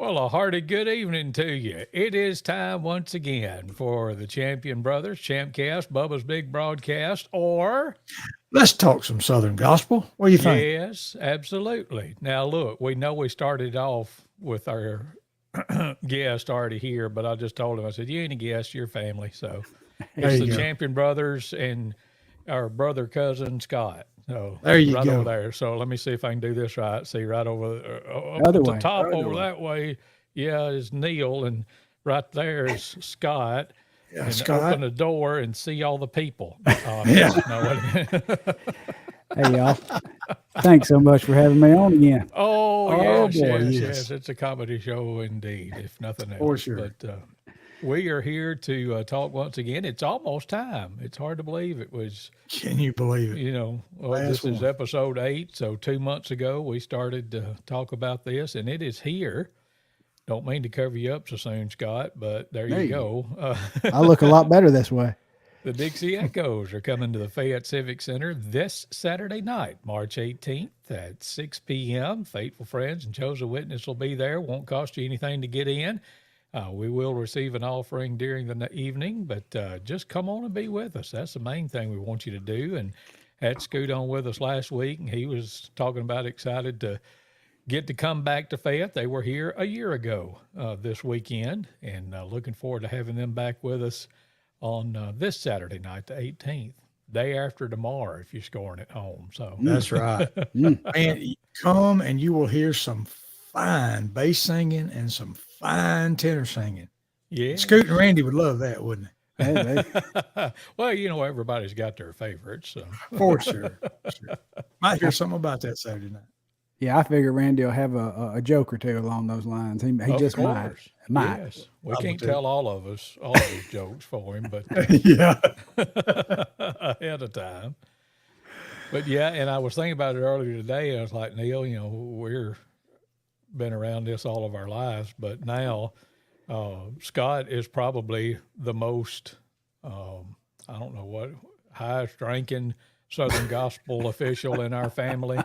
Well, a hearty good evening to you. It is time once again for the Champion Brothers, ChampCast, Bubba's Big Broadcast, or Let's talk some Southern gospel. What do you think? yes, absolutely. Now, look, we know we started off with our guest already here, but I just told him, I said, you ain't a guest, you're family. So There it's the you go. Champion Brothers and our brother cousin Scott. So There you right over go. there. So let me see if I can do this right. See right over up Other at the way. top Right over away. that way. Yeah, is Neal, and right there is Scott. Yeah, And open Scott. the door and see all the people. Yeah. No, wait a minute. Hey, y'all. Thanks so much for having me on again. Oh Oh yes, boy, yes, yes, yes. It's a comedy show indeed, if nothing for else. sure. But we are here to talk once again. It's almost time. It's hard to believe it was. Can you believe it? Well, Last this is one. episode 8. So 2 months ago we started to talk about this, and it is here. Don't mean to cover you up so soon, Scott, but there you Hey, go. I look a lot better this way. The Dixie Echoes are coming to the Fayette Civic Center this Saturday night, March 18th at 6 p.m. Faithful friends and chosen witness will be there. Won't cost you anything to get in. We will receive an offering during the evening, but just come on and be with us. That's the main thing we want you to do. And had Scoot on with us last week, and he was talking about excited to get to come back to Fayette. They were here a year ago this weekend, and looking forward to having them back with us on this Saturday night, the 18th, day after tomorrow, if you're scoring at home. So, That's right. Man, you come and you will hear some fine bass singing and some fine tenor singing. yeah. Scoot and Randy would love that, wouldn't Hey, they, Well, everybody's got their favorites. So, they? For sure. For sure. Might hear something about that Saturday night. yeah, I figure Randy will have a joke or two along those lines. He of just might. course, Might. yes, we Probably can't do. tell all of his jokes for him, but Yeah. ahead of time. But yeah, and I was thinking about it earlier today. I was like, Neil, we're been around this all of our lives, but now Scott is probably the most, I don't know what, highest ranking Southern gospel official in our family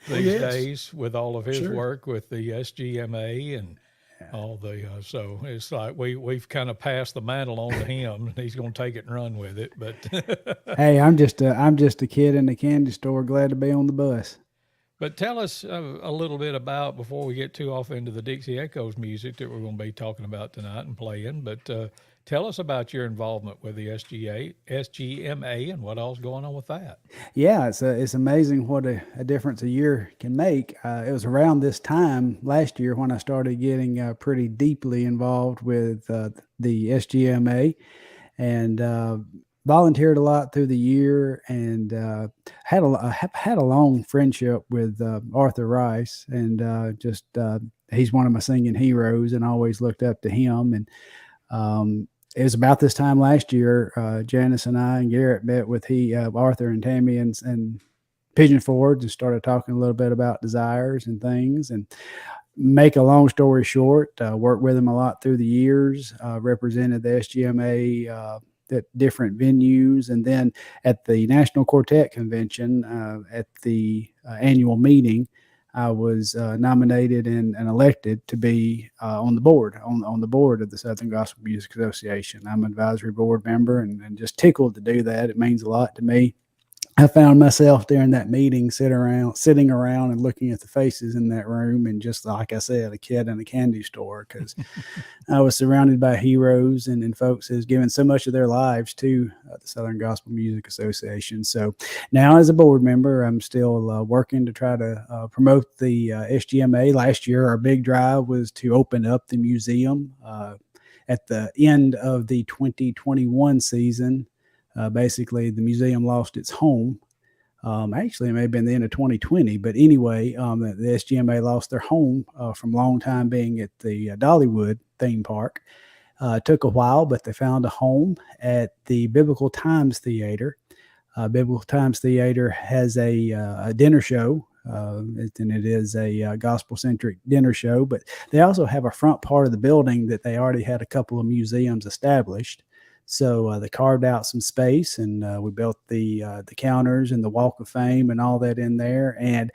these yes. days with all of his Sure. work with the SGMA and all the, so it's like we've kind of passed the mantle on to him, and he's going to take it and run with it. But Hey, I'm just a kid in the candy store, glad to be on the bus. But tell us a little bit about, before we get too off into the Dixie Echoes music that we're going to be talking about tonight and playing, but tell us about your involvement with the SGMA and what all's going on with that. Yeah, it's amazing what a difference a year can make. It was around this time last year when I started getting pretty deeply involved with the SGMA, and volunteered a lot through the year, and had a long friendship with Arthur Rice, and he's one of my singing heroes, and I always looked up to him. And it was about this time last year, Janice and I and Garrett met with Arthur and Tammy and Pigeon Forge, and started talking a little bit about desires and things. And make a long story short, worked with him a lot through the years, represented the SGMA at different venues, and then at the National Quartet Convention, at the annual meeting, I was nominated and elected to be on the board of the Southern Gospel Music Association. I'm an advisory board member, and just tickled to do that. It means a lot to me. I found myself during that meeting sitting around and looking at the faces in that room, and just like I said, a kid in a candy store, because I was surrounded by heroes and folks who's given so much of their lives to the Southern Gospel Music Association. So now, as a board member, I'm still working to try to promote the SGMA. Last year, our big drive was to open up the museum at the end of the 2021 season. Basically, the museum lost its home. Actually, it may have been the end of 2020, but anyway, the SGMA lost their home from a long time being at the Dollywood theme park. It took a while, but they found a home at the Biblical Times Theater. Biblical Times Theater has a dinner show, and it is a gospel-centric dinner show, but they also have a front part of the building that they already had a couple of museums established. So they carved out some space, and we built the counters and the Walk of Fame and all that in there. And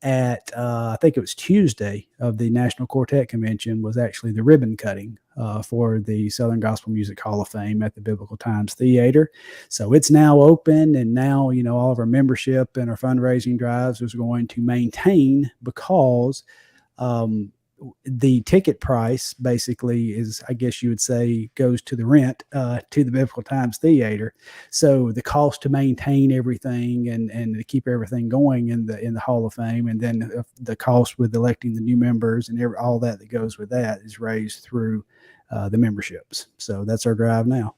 at I think it was Tuesday of the National Quartet Convention was actually the ribbon cutting for the Southern Gospel Music Hall of Fame at the Biblical Times Theater. So it's now open, and now all of our membership and our fundraising drives is going to maintain because the ticket price basically is, I guess you would say, goes to the rent to the Biblical Times Theater. So the cost to maintain everything and to keep everything going in the Hall of Fame, and then the cost with electing the new members and all that goes with that is raised through the memberships. So that's our drive now.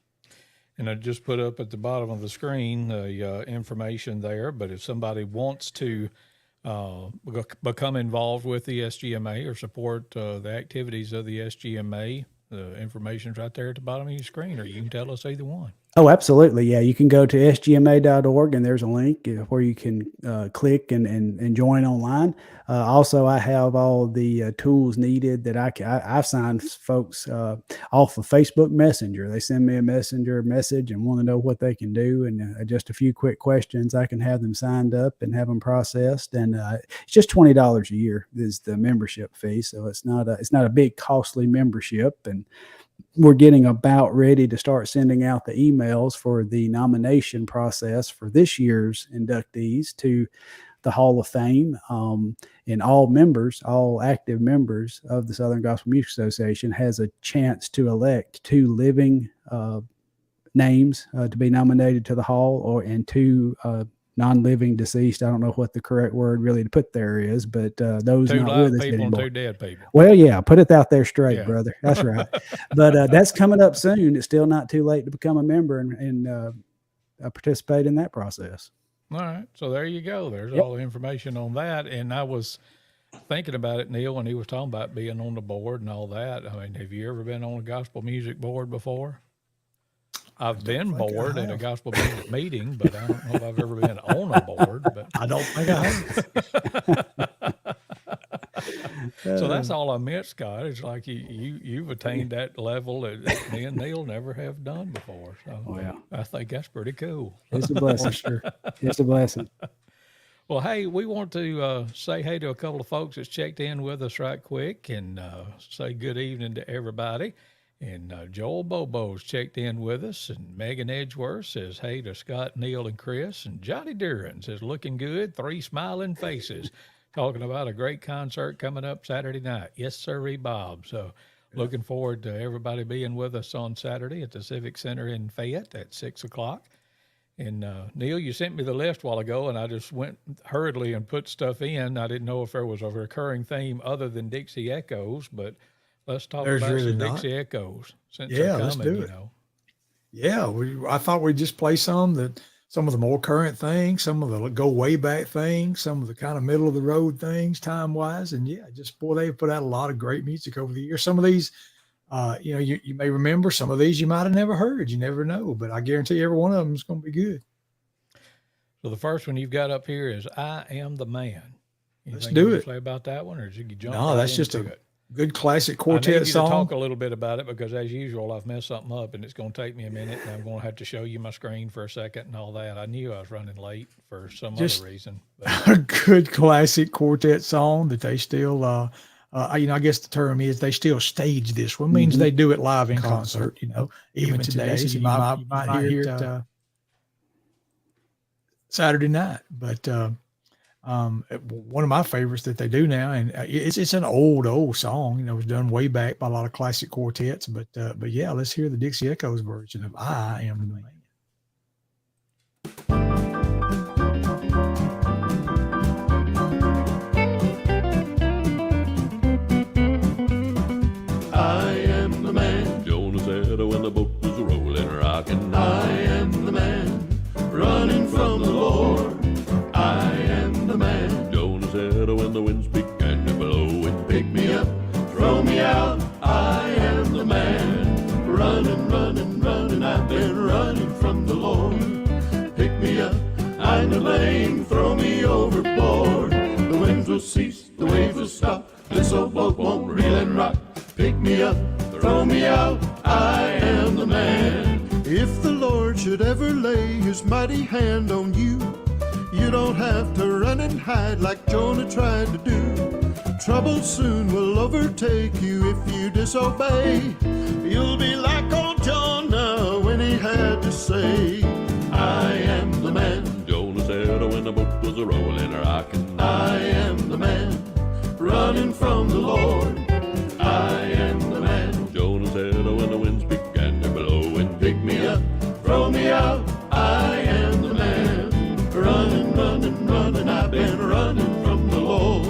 And I just put up at the bottom of the screen the information there. But if somebody wants to become involved with the SGMA or support the activities of the SGMA, the information's right there at the bottom of your screen, or you can tell us either one. Oh, absolutely. Yeah, you can go to sgma.org, and there's a link where you can click and join online. Also, I have all the tools needed that I've signed folks off of Facebook Messenger. They send me a messenger message and want to know what they can do, and just a few quick questions. I can have them signed up and have them processed, and it's just $20 a year is the membership fee. So it's not a big costly membership, and we're getting about ready to start sending out the emails for the nomination process for this year's inductees to the Hall of Fame. And all active members of the Southern Gospel Music Association has a chance to elect 2 living names to be nominated to the Hall, and 2 non-living deceased. I don't know what the correct word really to put there is, but those 2 not live with us people anymore. and 2 dead people. Well, yeah, put it out there straight, Yeah. brother. That's right. But that's coming up soon. It's still not too late to become a member and participate in that process. All right. So there you go. There's Yep. all the information on that. And I was thinking about it, Neal, when he was talking about being on the board and all that. I mean, have you ever been on a gospel music board before? I've been bored at a gospel music meeting, but I don't know if I've ever been on a board. But I don't think I have. so that's all I meant, Scott. It's like you've attained that level that me and Neal never have done before. So Wow. I think that's pretty cool. It's a blessing. Sure. It's a blessing. Well, hey, we want to say hey to a couple of folks that's checked in with us right quick and say good evening to everybody. And Joel Bobo's checked in with us, and Megan Edgeworth says hey to Scott, Neal, and Chris. And Johnny Duran says looking good, 3 smiling faces, talking about a great concert coming up Saturday night. Yes, sirree, Bob. So looking forward to everybody being with us on Saturday at the Civic Center in Fayette at 6 o'clock. And Neal, you sent me the list a while ago, and I just went hurriedly and put stuff in. I didn't know if there was a recurring theme other than Dixie Echoes, but let's talk There's about really some not. Dixie Echoes since Yeah, they're let's coming, do it. Yeah, I thought we'd just play some of the more current things, some of the go way back things, some of the kind of middle of the road things time wise. And yeah, they've put out a lot of great music over the years. Some of these, you may remember, some of these you might have never heard. You never know, but I guarantee every one of them is going to be good. So the first one you've got up here is I Am the Man. Let's Anything do you it. Say about that one, or should you jump No, right that's just into a it? good classic I need quartet you song. to talk a little bit about it because, as usual, I've messed something up, and it's going to take me a minute, and I'm going to have to show you my screen for a second and all that. I knew I was running late for some Just- other reason. But A good classic quartet song that they still, I guess the term is they still stage this one. Means they do it live in concert, even today. So you might hear it Saturday night. But one of my favorites that they do now, and it's an old song. It was done way back by a lot of classic quartets. But yeah, let's hear the Dixie Echoes version of I Am the Man. I am the man, Jonah said when the boat was rolling, rocking. I am the man, running from the Lord. I am the man, Jonah said when the winds began to blow and pick me up, throw me out. I am the man, running, running, running. I've been running from the Lord. Pick me up, I'm the lane, throw me overboard. The winds will cease, the waves will stop. This old boat won't reel and rock. Pick me up, throw me out, I am the man. If the Lord should ever lay his mighty hand on you, You don't have to run and hide like Jonah tried to do. Trouble soon will overtake you if you disobey. You'll be like old Jonah when he had to say, I am the man. Jonah said when the boat was a-rolling, rocking. I am the man, running from the Lord. I am the man. Jonah said when the winds began to blow and Pick me up, throw me out. I am the man, running, running, running. I've been running from the Lord.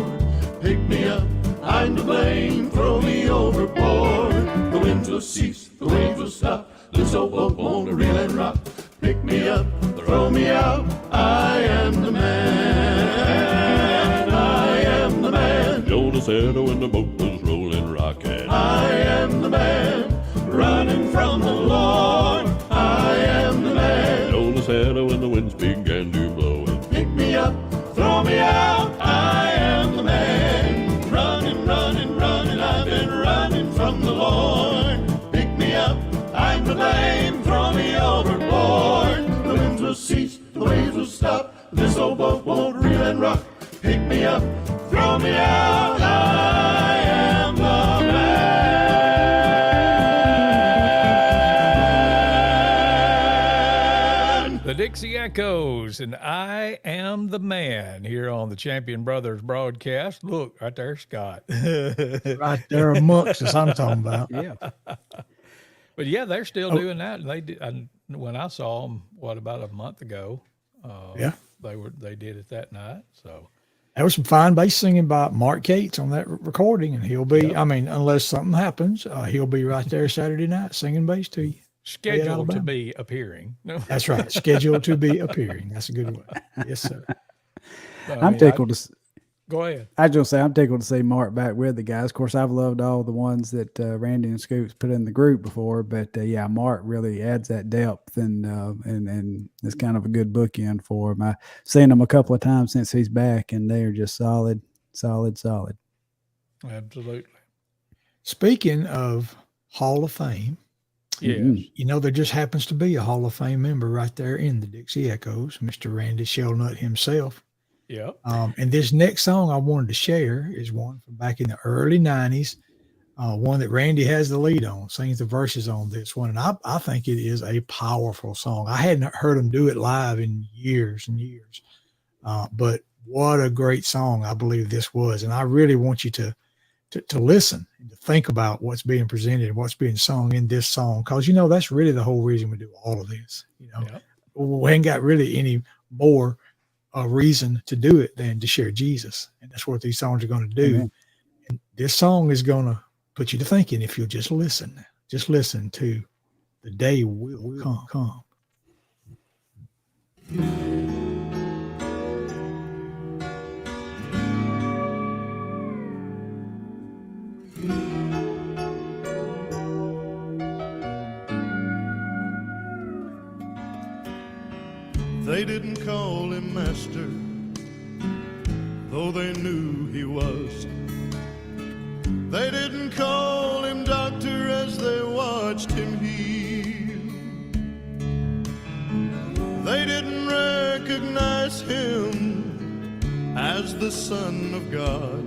Pick me up, I'm to blame. Throw me overboard. The winds will cease, the waves will stop. This old boat won't reel and rock. Pick me up, throw me out. I am the man. I am the man. Jonah said when the boat was rolling, rocking. I am the man, running from the Lord. I am the man. Jonah said when the winds began to blow and Pick me up, throw me out. I am the man, running, running, running. I've been running from the Lord. Pick me up, I'm to blame. Throw me overboard. The winds will cease, the waves will stop. This old boat won't reel and rock. Pick me up, throw me out. I am the man. The Dixie Echoes and I Am the Man here on the Champion Brothers broadcast. Look, right there, Scott. Right there amongst us, I'm talking about. Yeah. But yeah, they're still doing that. They did, when I saw them, about a month ago? Yeah. They did it that night. So There was some fine bass singing by Mark Cates on that recording, and he'll be, I mean, unless something happens, he'll be right there Saturday night singing bass to you. scheduled to Alabama. be appearing. That's right. Scheduled to be appearing. That's a good one. Yes, sir. I'm tickled to. Go ahead. I was just say I'm tickled to see Mark back with the guys. Of course, I've loved all the ones that Randy and Scoops put in the group before, but yeah, Mark really adds that depth and it's kind of a good bookend for him. I've seen him a couple of times since he's back, and they are just solid. Absolutely. Speaking of Hall of Fame, Yes. you know, there just happens to be a Hall of Fame member right there in the Dixie Echoes, Mr. Randy Shelnut himself. Yep. And this next song I wanted to share is one from back in the early 90s, one that Randy has the lead on, sings the verses on this one. And I think it is a powerful song. I hadn't heard him do it live in years and years, but what a great song I believe this was. And I really want you to listen and to think about what's being presented and what's being sung in this song. Cause you know, that's really the whole reason we do all of this. You know, Yep. we ain't got really any more a reason to do it than to share Jesus. And that's what these songs are going to do. Amen. And this song is going to put you to thinking if you'll just listen to The Day Will Come. They didn't call him master, though they knew he was. They didn't call him doctor as they watched him heal. They didn't recognize him as the Son of God.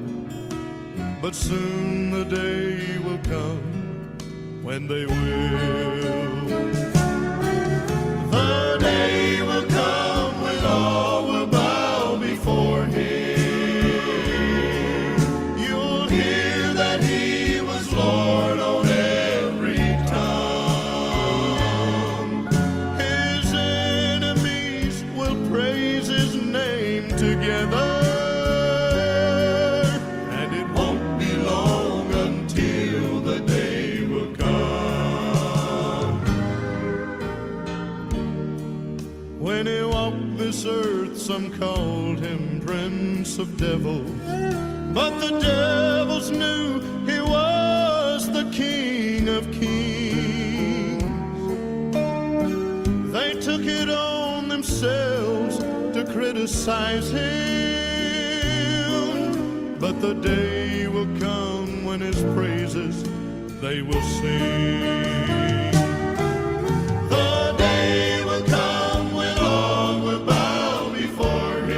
But soon the day will come when they will. The day will come when all will bow before him. You'll hear that he was Lord on every tongue. His enemies will praise his name together. And it won't be long until the day will come. When he walked this earth, some called him Prince of Devils, but the devils knew he was the King of Kings. They took it on themselves to criticize him, but the day will come when his praises they will sing. The day will come when all will bow before him.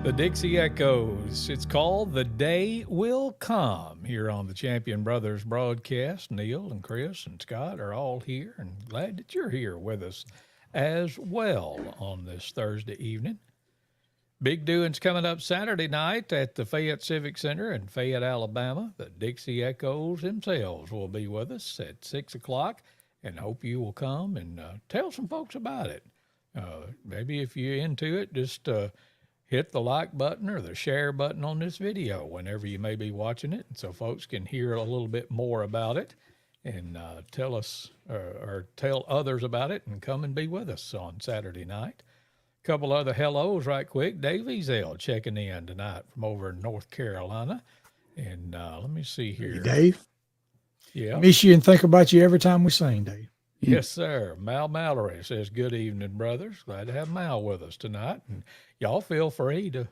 The Dixie Echoes. It's called The Day Will Come here on the Champion Brothers broadcast. Neal and Chris and Scott are all here, and glad that you're here with us as well on this Thursday evening. Big doings coming up Saturday night at the Fayette Civic Center in Fayette, Alabama. The Dixie Echoes themselves will be with us at 6 o'clock, and hope you will come and tell some folks about it. Maybe if you're into it, just hit the like button or the share button on this video whenever you may be watching it, so folks can hear a little bit more about it and tell us or tell others about it and come and be with us on Saturday night. A couple other hellos right quick. Dave Ezel checking in tonight from over in North Carolina. And let me see here. Hey, Dave. Yeah. Miss you and think about you every time we sing, Dave. Yes, sir. Mal Mallory says, good evening, brothers. Glad to have Mal with us tonight. And y'all feel free to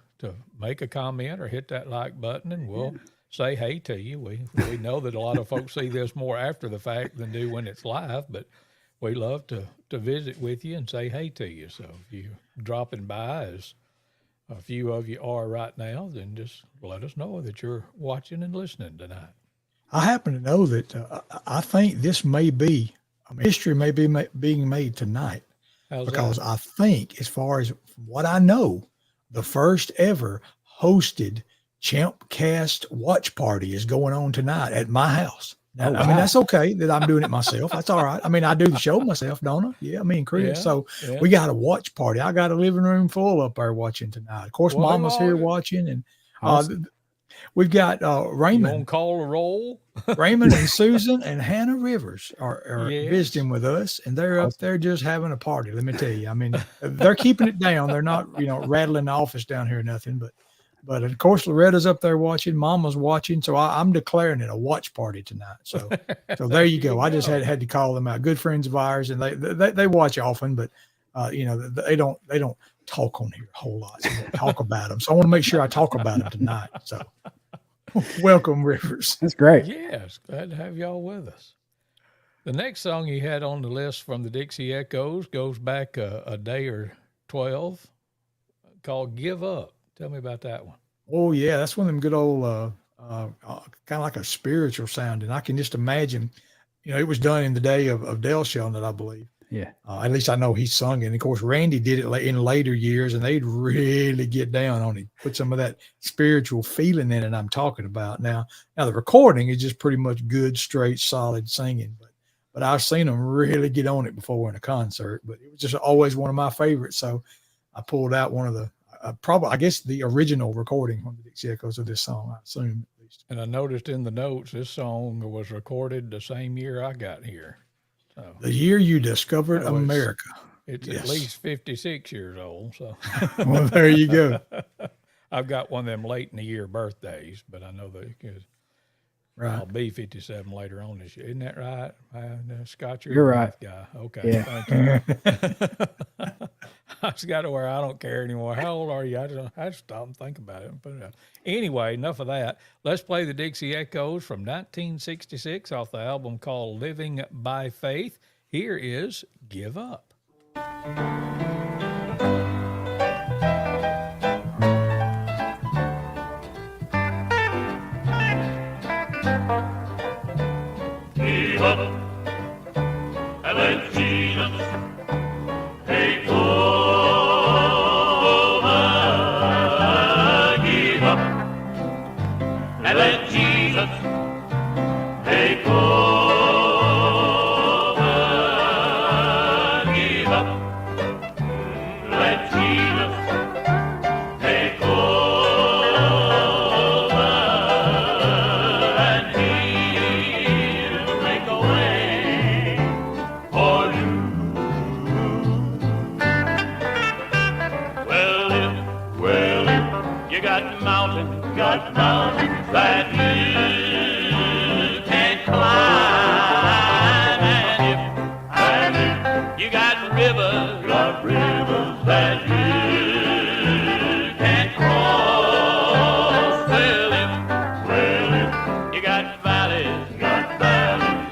make a comment or hit that like button, and we'll say hey to you. We know that a lot of folks see this more after the fact than do when it's live, but we love to visit with you and say hey to you. So if you're dropping by, as a few of you are right now, then just let us know that you're watching and listening tonight. I happen to know that I think this may be, history may be being made tonight. How's because that? I think, as far as what I know, the first ever hosted ChampCast watch party is going on tonight at my house. Now, Oh, I mean, wow. that's okay that I'm doing it myself. That's all right. I mean, I do the show myself, don't I? Yeah, me and Chris. Yeah, So yeah. we got a watch party. I got a living room full up there watching tonight. Of course, Well, Mama's here watching, and Awesome. we've got You on Raymond. call a roll? Raymond and Susan and Hannah Rivers are Yes. visiting with us, and they're up there just having a party. Let me tell you, I mean, they're keeping it down. They're not, rattling the office down here or nothing, but of course, Loretta's up there watching, Mama's watching. So I'm declaring it a watch party tonight. So there you go. I just had to call them out. Good friends of ours, and they watch often, but they don't talk on here a whole lot. So we don't talk about them. So I want to make sure I talk about them tonight. So welcome, Rivers. That's great. Yes, glad to have y'all with us. The next song you had on the list from the Dixie Echoes goes back a day or 12, called Give Up. Tell me about that one. Oh yeah, that's one of them good old kind of like a spiritual sound, and I can just imagine. It was done in the day of Dale Sheldon, I believe. Yeah. At least I know he sung it. And of course, Randy did it in later years, and they'd really get down on it, put some of that spiritual feeling in it I'm talking about. Now the recording is just pretty much good, straight, solid singing. But I've seen them really get on it before in a concert. But it was just always one of my favorites. So I pulled out one of the probably, I guess, the original recording from the Dixie Echoes of this song, I assume, at least. And I noticed in the notes, this song was recorded the same year I got here. So The year you discovered That was- America. it's Yes. at least 56 years old. So Well, there you go. I've got one of them late in the year birthdays, but I know that Right. I'll be 57 later on this year. Isn't that right? Scott, You're a right. math guy. Okay. Yeah. Thank you. I just got to where I don't care anymore. How old are you? I just stop and think about it and put it out. Anyway, enough of that. Let's play the Dixie Echoes from 1966 off the album called Living by Faith. Here is Give Up. Give up and let Jesus take over. Give up and let Jesus take over. Give up, let Jesus take over, and He'll make a way for you. Well, if you got mountains that you can't climb, and if you got rivers that you can't cross, well, if you got valleys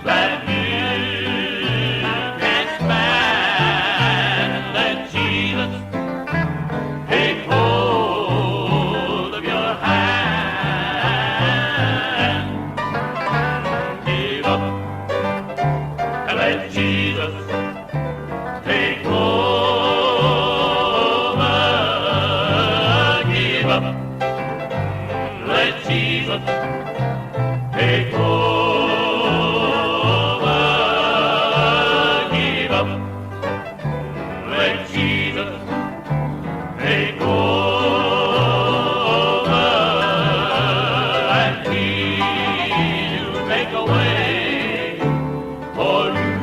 that you can't span, let Jesus take hold Jesus take over. Give up. Let Jesus take over, and He'll make a way for you.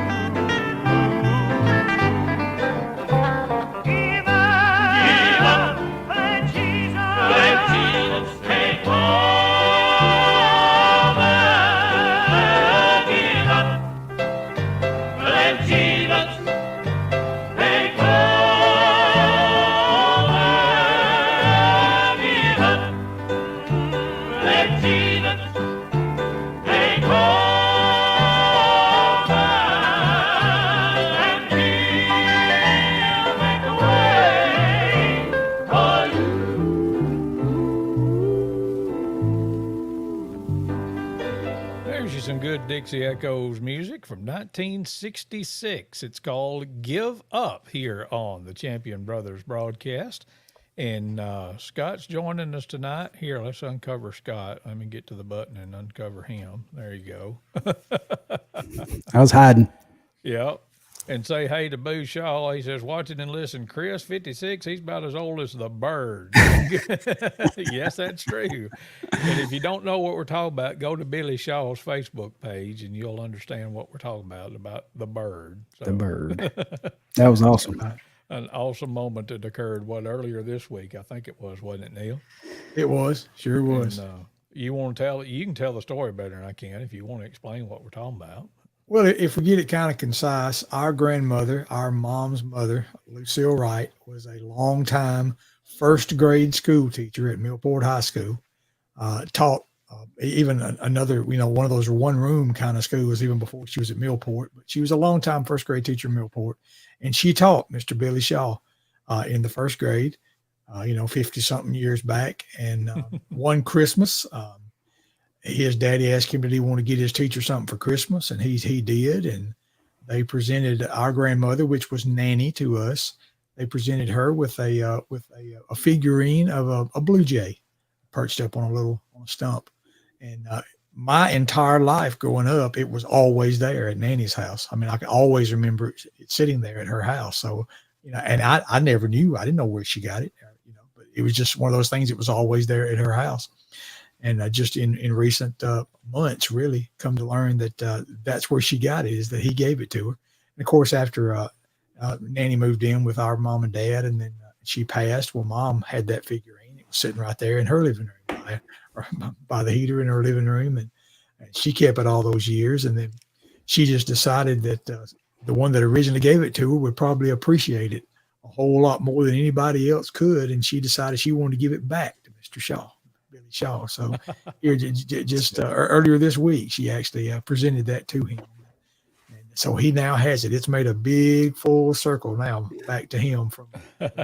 Give up, let Jesus take over. Give up, let Jesus take over. Give up, let Jesus take over, and He'll make a way for you. There's you some good Dixie Echoes music from 1966. It's called Give Up here on the Champion Brothers broadcast. And Scott's joining us tonight. Here, let's uncover Scott. Let me get to the button and uncover him. There you go. I was hiding. Yep. And say hey to Boo Shaw. He says, watching and listen. Chris, 56, he's about as old as the bird. Yes, that's true. And if you don't know what we're talking about, go to Billy Shaw's Facebook page and you'll understand what we're talking about the bird. So, The bird. That was awesome. an awesome moment that occurred, earlier this week, I think it was, wasn't it, Neal? It was, sure was. And, you want to tell, you can tell the story better than I can if you want to explain what we're talking about. Well, if we get it kind of concise, our grandmother, our mom's mother, Lucille Wright, was a longtime first grade school teacher at Millport High School. Taught even another, one of those one room kind of schools even before she was at Millport. But she was a longtime first grade teacher at Millport, and she taught Mr. Billy Shaw in the first grade, 50 something years back. And one Christmas, his daddy asked him, did he want to get his teacher something for Christmas? And he did. And they presented our grandmother, which was Nanny to us. They presented her with a figurine of a blue jay perched up on a stump. And my entire life growing up, it was always there at Nanny's house. I mean, I can always remember it sitting there at her house. So, and I never knew, I didn't know where she got it, but it was just one of those things. It was always there at her house. And just in recent months, really come to learn that that's where she got it, is that he gave it to her. And of course, after Nanny moved in with our mom and dad, and then she passed, well, Mom had that figurine. It was sitting right there in her living room by the heater in her living room. And she kept it all those years. And then she just decided that the one that originally gave it to her would probably appreciate it a whole lot more than anybody else could. And she decided she wanted to give it back to Mr. Shaw. Billy Shaw. So here, just earlier this week, she actually presented that to him. And so he now has it. It's made a big full circle now back to him.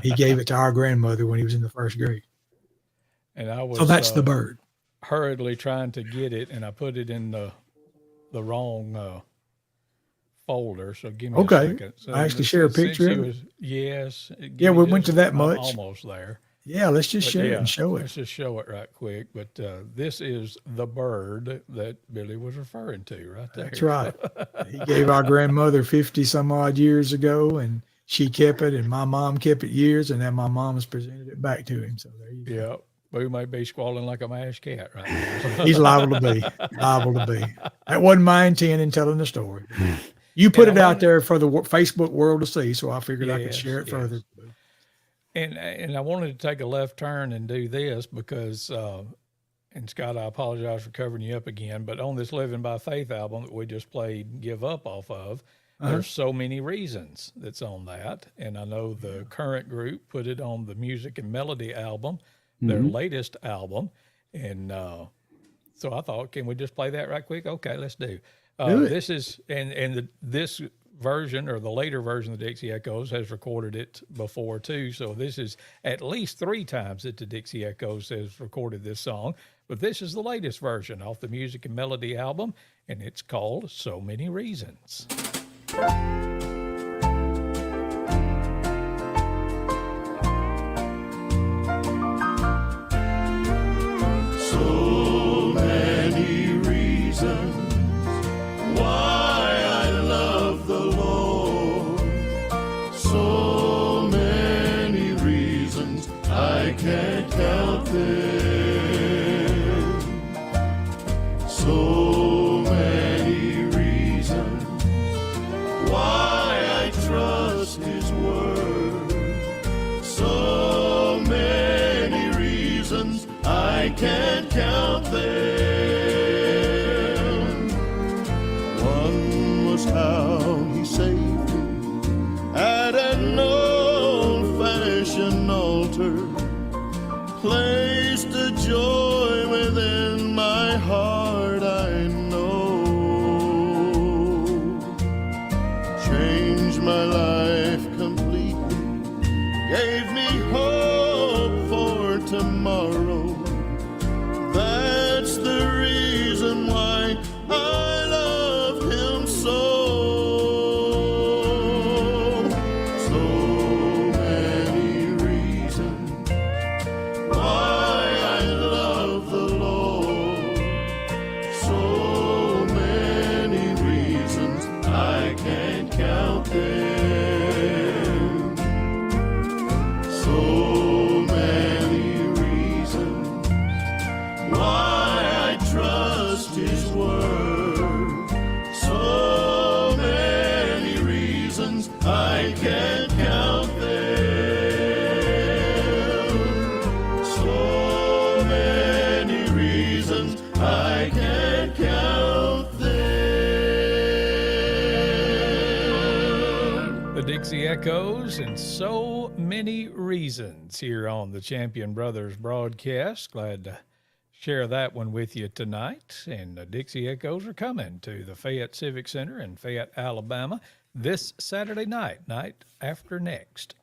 He gave it to our grandmother when he was in the first grade. And I was So that's the bird. hurriedly trying to get it, and I put it in the wrong folder. So give me a second. So I actually share a picture of it. Yes. Yeah, we went to that much. Almost there. Yeah, let's just share it and show it. Let's just show it right quick. But this is the bird that Billy was referring to right there. That's right. He gave our grandmother 50 some odd years ago, and she kept it, and my mom kept it years, and then my mom has presented it back to him. So there you go. Yeah. Boo may be squalling like a mashed cat right now. He's liable to be. That wasn't my intent in telling the story. You put it out there for the Facebook world to see, so I figured I could share it further. And I wanted to take a left turn and do this because, and Scott, I apologize for covering you up again, but on this Living by Faith album that we just played Give Up off of, there's so many reasons that's on that. And I know the current group put it on the Music and Melody album, their latest album. And so I thought, can we just play that right quick? Okay, let's do. This is, this version, or the later version of the Dixie Echoes, has recorded it before too. So this is at least 3 times that the Dixie Echoes has recorded this song. But this is the latest version off the Music and Melody album, and it's called So Many Reasons. So So many reasons why I trust His word. So many reasons I can't count them. One was how He saved me at an old-fashioned altar, placed a joy within my heart, I know, changed my life completely, gave me hope for tomorrow. That's the reason why I love Him so. So many reasons why I love the Lord. So many reasons I can't count them. So many reasons why I trust His word. So many reasons I can't count them. So many reasons I can't count them. The Dixie Echoes and so many reasons here on the Champion Brothers broadcast. Glad to share that one with you tonight. And the Dixie Echoes are coming to the Fayette Civic Center in Fayette, Alabama this Saturday night, night after next.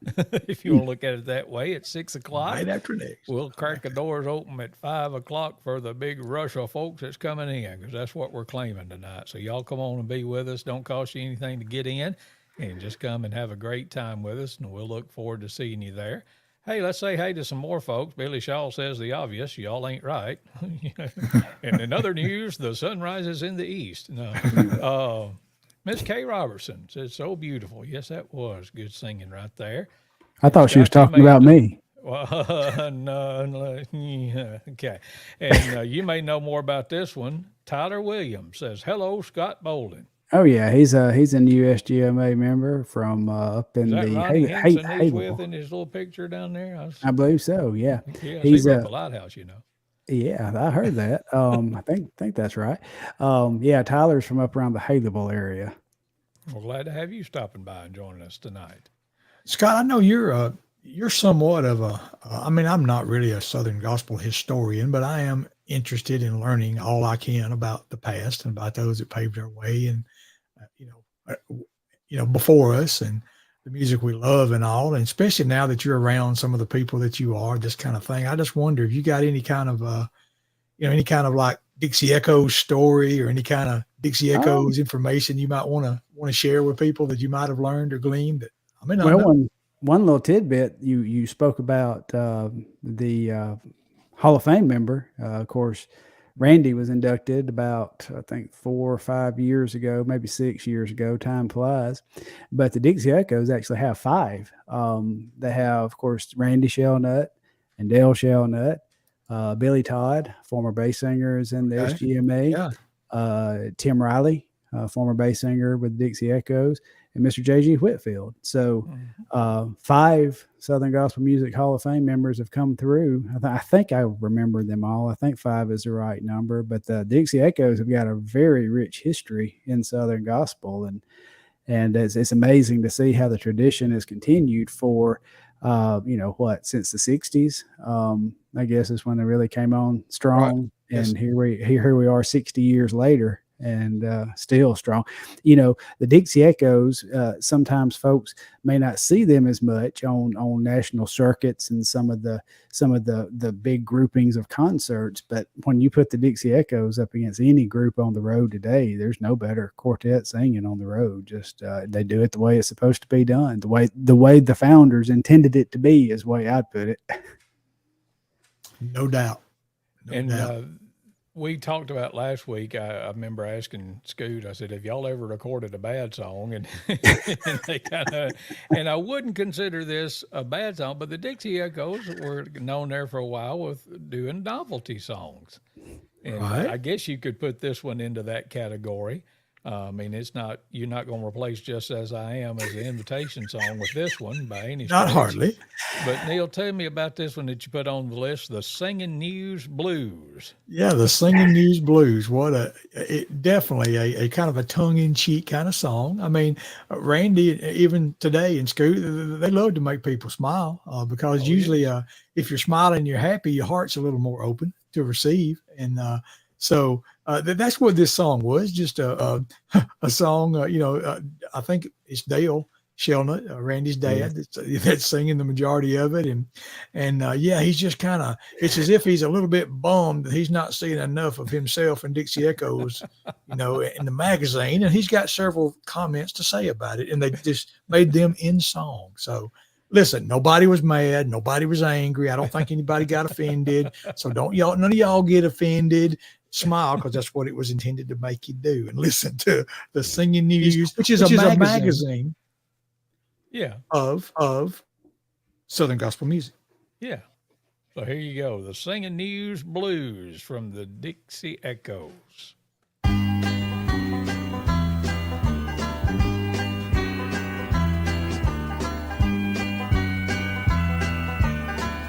If you want to look at it that way, at 6 o'clock. Right after next. We'll crack the doors open at 5 o'clock for the big rush of folks that's coming in, because that's what we're claiming tonight. So y'all come on and be with us. Don't cost you anything to get in, and just come and have a great time with us, and we'll look forward to seeing you there. Hey, let's say hey to some more folks. Billy Shaw says the obvious. Y'all ain't right. And in other news, the sun rises in the east. No. Miss Kay Robertson says, so beautiful. Yes, that was good singing right there. I thought she was talking about me. Well, no, yeah, okay. And you may know more about this one. Tyler Williams says, hello, Scott Bouldin. Oh yeah, he's a new USGMA member from up in Is that the Ronnie Henson he's with Hazel. in his little picture down there? I believe so. Yeah, Yeah, he's he wrote the lighthouse, you know. Yeah, I heard that. I think that's right. Yeah, Tyler's from up around the Haleyville area. We're glad to have you stopping by and joining us tonight. Scott, I know you're somewhat of a, I mean, I'm not really a Southern gospel historian, but I am interested in learning all I can about the past and about those that paved our way and, before us and the music we love and all. And especially now that you're around some of the people that you are, this kind of thing. I just wonder if you got any kind of, any kind of like Dixie Echoes story or any kind of Dixie Echoes information you might want to share with people that you might have learned or gleaned. That I mean, one little tidbit you spoke about the Hall of Fame member. Of course, Randy was inducted about, I think, 4 or 5 years ago, maybe 6 years ago. Time flies. But the Dixie Echoes actually have 5. They have, of course, Randy Shellnut and Dale Shellnut, Billy Todd, former bass singer, is in the SGMA. Yeah. Tim Riley, former bass singer with the Dixie Echoes, and Mr. J.G. Whitfield. So 5 Southern Gospel Music Hall of Fame members have come through. I think I remember them all. I think 5 is the right number. But the Dixie Echoes have got a very rich history in Southern Gospel. And it's amazing to see how the tradition has continued for, since the 60s. I guess is when they really came on strong. Right. And yes. Here we are 60 years later. And still strong. The Dixie Echoes, sometimes folks may not see them as much on national circuits and some of the big groupings of concerts. But when you put the Dixie Echoes up against any group on the road today, there's no better quartet singing on the road. Just they do it the way it's supposed to be done, the way the founders intended it to be, is the way I'd put it. No doubt. No doubt. We talked about last week. I remember asking Scoot, I said, have y'all ever recorded a bad song? And, and I wouldn't consider this a bad song, but the Dixie Echoes were known there for a while with doing novelty songs. And Right. I guess you could put this one into that category. I mean, you're not going to replace Just As I Am as the invitation song with this one by any Not stretch. hardly. But Neal, tell me about this one that you put on the list, the Singing News Blues. Yeah, the Singing News Blues. Definitely a kind of a tongue-in-cheek kind of song. I mean, Randy, even today in school, they love to make people smile because usually if you're smiling, you're happy, your heart's a little more open to receive. And so that's what this song was, just a song, I think it's Dale Shelnut, Randy's dad, that's singing the majority of it. And he's just it's as if he's a little bit bummed that he's not seeing enough of himself and Dixie Echoes, in the magazine. And he's got several comments to say about it, and they just made them in song. So listen, nobody was mad. Nobody was angry. I don't think anybody got offended. So none of y'all get offended. Smile, because that's what it was intended to make you do, and listen to the Singing News, which is a magazine. Yeah. Of Southern gospel music. Yeah. So here you go, the Singing News Blues from the Dixie Echoes.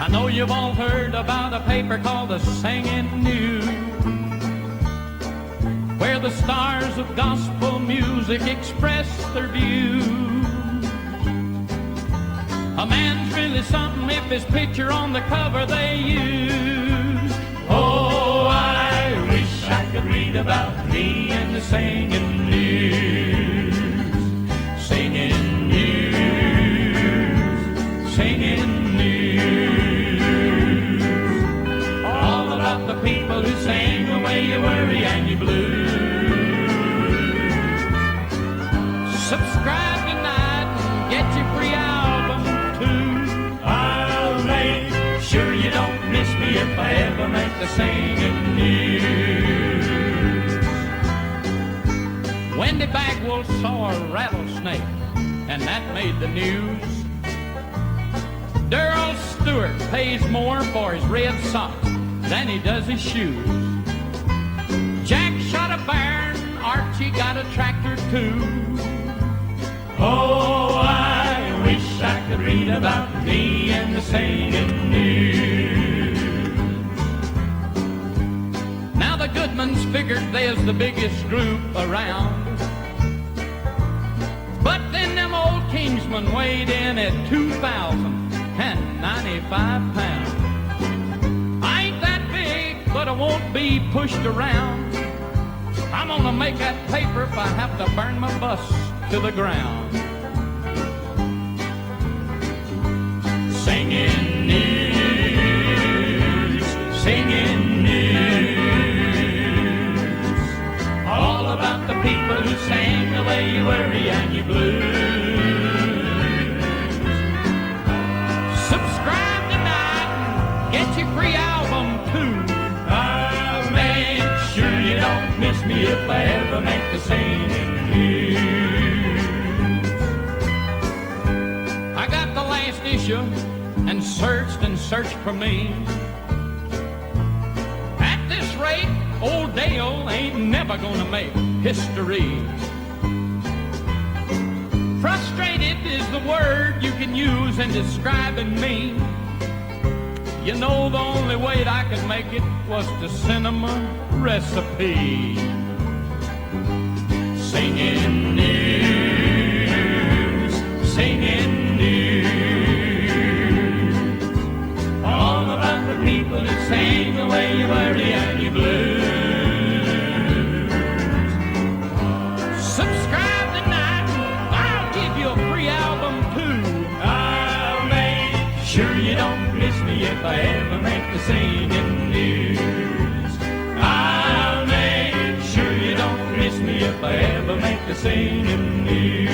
I know you've all heard about a paper called the Singing News, where the stars of gospel music express their views. A man's really something if his picture on the cover they use. Oh, I wish I could read about me in the Singing News. Singing News. Singing News. All about the people who sing away your worry and your blues. Subscribe tonight and get your free album too. I'll make sure you don't miss me if I ever make the Singing News. Wendy Bagwell saw a rattlesnake, and that made the news. Darrell Stewart pays more for his red socks than he does his shoes. Jack shot a bear and Archie got a tractor too. Oh, I wish I could read about me in the Singing News. Now the Goodmans figured there's the biggest group around, but then them old Kingsmen weighed in at 2,095 pounds. I ain't that big, but I won't be pushed around. I'm gonna make that paper if I have to burn my bus to the ground. Singing News, Singing News. All about the people who sing away your worry and your blues. Subscribe tonight and get your free album too. I'll make sure you don't miss me if I ever make the Singing News. I got the last issue and searched for me. At this rate, old Dale ain't never gonna make history. Frustrated is the word you can use in describing me. You know the only way that I could make it was to send 'em a recipe. Singing News, Singing News. All about the people who sing away your worry and your blues. Subscribe tonight and I'll give you a free album too. I'll make sure you don't miss me if I ever make the Singing News. I'll make sure you don't miss me if I ever make the Singing News.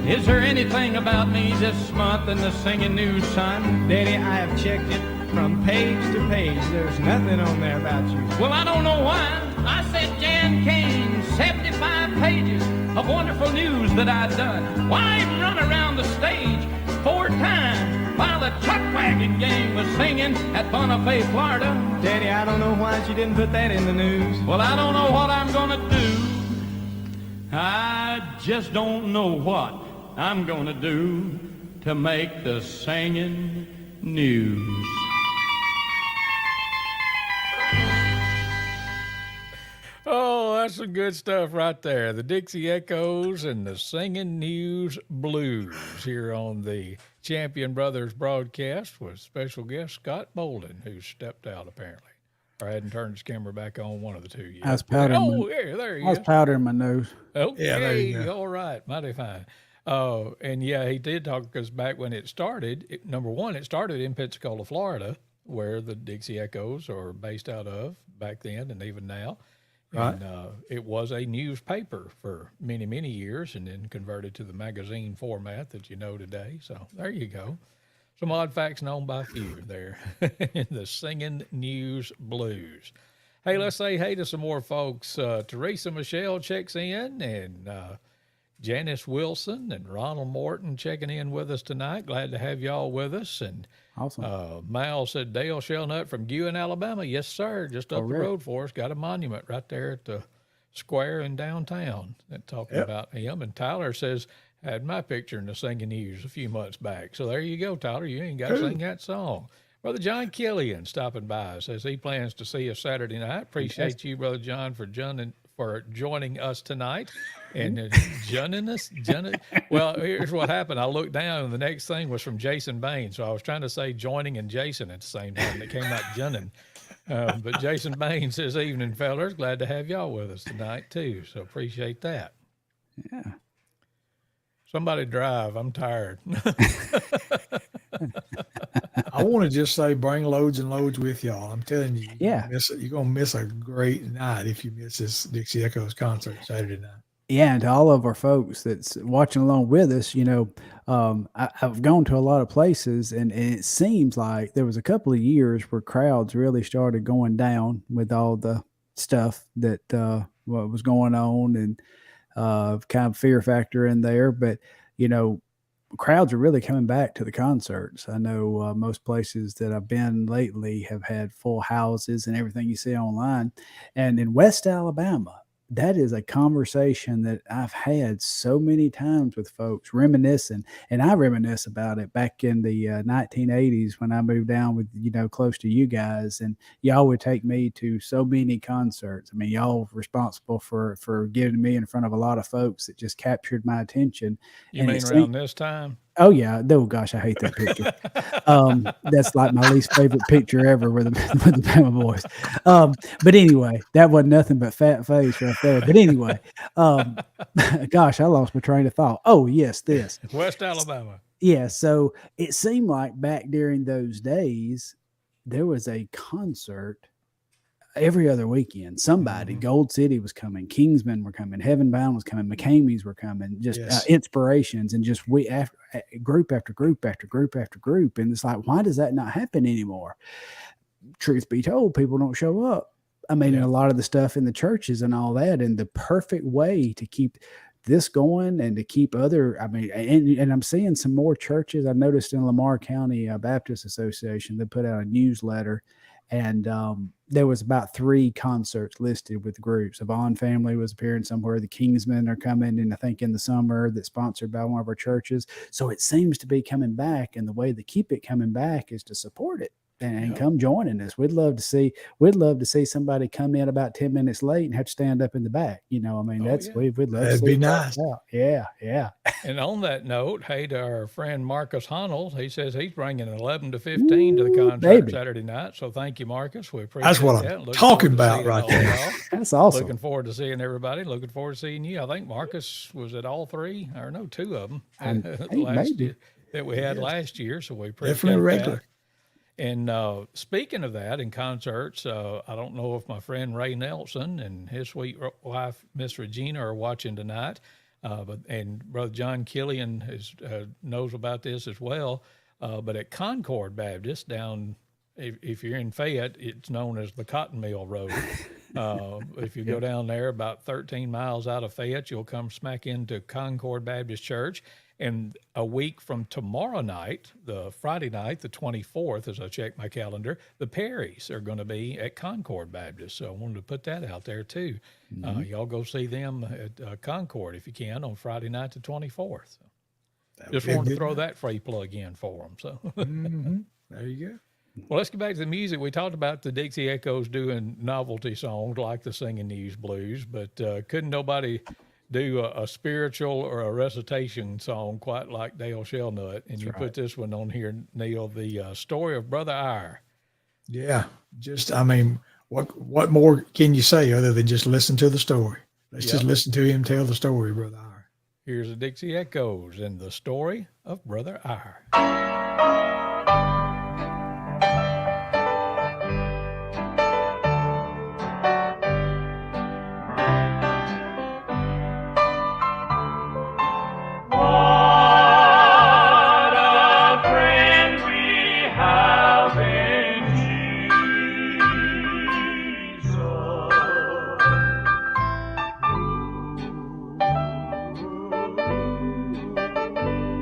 Is there anything about me this month in the Singing News, son? Daddy, I have checked it from page to page. There's nothing on there about you. Well, I don't know why. I sent Jan Kane 75 pages of wonderful news that I'd done. Why even run around the stage 4 times while the truck ragged gang was singing at Bonifay, Florida. Daddy, I don't know why you didn't put that in the news. Well, I don't know what I'm gonna do. I just don't know what I'm gonna do to make the singing news. Oh, that's some good stuff right there. The Dixie Echoes and the Singing News Blues here on the Champion Brothers broadcast with special guest Scott Bouldin, who stepped out apparently, or hadn't turned his camera back on, one of the two yet. I was powdering yeah, there he I was is. powdering my nose. Okay, Yeah, there you go. all right, mighty fine. And yeah, he did talk because back when it started, number one, it started in Pensacola, Florida, where the Dixie Echoes are based out of back then and even now. Right. And it was a newspaper for many, many years and then converted to the magazine format that you know today. So there you go. Some odd facts known by few there in the Singing News Blues. Hey, let's say hey to some more folks. Teresa Michelle checks in, and Janice Wilson and Ronald Morton checking in with us tonight. Glad to have y'all with us. And Awesome. Mal said Dale Shellnut from Guin, Alabama. Yes, sir. Just up the really? road for us. Got a monument right there at the square in downtown that talking about him. And Tyler says, had my picture in the Singing News a few months back. So there you go, Tyler. You ain't got to sing that song. Brother John Killian stopping by says he plans to see us Saturday night. Appreciate you, Brother John, for joining us tonight. And well, here's what happened. I looked down, and the next thing was from Jason Bain. So I was trying to say joining and Jason at the same time, and it came out Junnin. But Jason Bain says, evening, fellers. Glad to have y'all with us tonight, too. So appreciate that. Yeah. Somebody drive. I'm tired. I want to just say, bring loads and loads with y'all. I'm telling you, Yeah. you're gonna miss a great night if you miss this Dixie Echoes concert Saturday night. Yeah, and to all of our folks that's watching along with us, I've gone to a lot of places, and it seems like there was a couple of years where crowds really started going down with all the stuff that what was going on, and kind of fear factor in there. But crowds are really coming back to the concerts. I know most places that I've been lately have had full houses and everything you see online, and in West Alabama. That is a conversation that I've had so many times with folks reminiscing, and I reminisce about it back in the 1980s when I moved down with, close to you guys, and y'all would take me to so many concerts. I mean, y'all were responsible for getting me in front of a lot of folks that just captured my attention. You mean around this time? Oh yeah. Oh gosh, I hate that picture. That's like my least favorite picture ever with the Bama boys. But anyway, that wasn't nothing but fat face right there. But anyway, gosh, I lost my train of thought. Oh yes, this West Alabama. Yeah. So it seemed like back during those days, there was a concert every other weekend. Somebody, Gold City was coming, Kingsmen were coming, Heaven Bound was coming, McCamey's were coming, just inspirations, and just group after group after group after group. And it's like, why does that not happen anymore? Truth be told, people don't show up. I mean, and a lot of the stuff in the churches and all that, and the perfect way to keep this going and to keep and I'm seeing some more churches. I noticed in Lamar County Baptist Association, they put out a newsletter, and there was about 3 concerts listed with groups. The Vaughn family was appearing somewhere. The Kingsmen are coming, and I think in the summer, that's sponsored by one of our churches. So it seems to be coming back, and the way to keep it coming back is to support it and come joining us. We'd love to see somebody come in about 10 minutes late and have to stand up in the back. We'd love That'd to see be it nice. out. Yeah. And on that note, hey to our friend Marcus Honnold. He says he's bringing 11 to 15 to the concert Saturday night. So thank you, Marcus. We appreciate That's what that. I'm talking about right there. That's awesome. Looking forward to seeing everybody. Looking forward to seeing you. I think Marcus was at all 3, or no, 2 of them that we had last year. So we appreciate Definitely regular. that. And speaking of that, in concerts, I don't know if my friend Ray Nelson and his sweet wife, Miss Regina, are watching tonight. And Brother John Killian knows about this as well. But at Concord Baptist down, if you're in Fayette, it's known as the Cotton Mill Road. If you go down there about 13 miles out of Fayette, you'll come smack into Concord Baptist Church. And a week from tomorrow night, the Friday night, the 24th, as I check my calendar, the Perrys are going to be at Concord Baptist. So I wanted to put that out there too. Y'all go see them at Concord if you can on Friday night, the 24th. Just wanted to throw that free plug in for them. So There you go. well, let's get back to the music. We talked about the Dixie Echoes doing novelty songs like the Singing News Blues, but couldn't nobody do a spiritual or a recitation song quite like Dale Shellnut. And you put this one on here, Neal, the story of Brother Eyre. Yeah, just I mean, what more can you say other than just listen to the story? Let's just listen to him tell the story, Brother Eyre. Here's the Dixie Echoes and the story of Brother Eyre.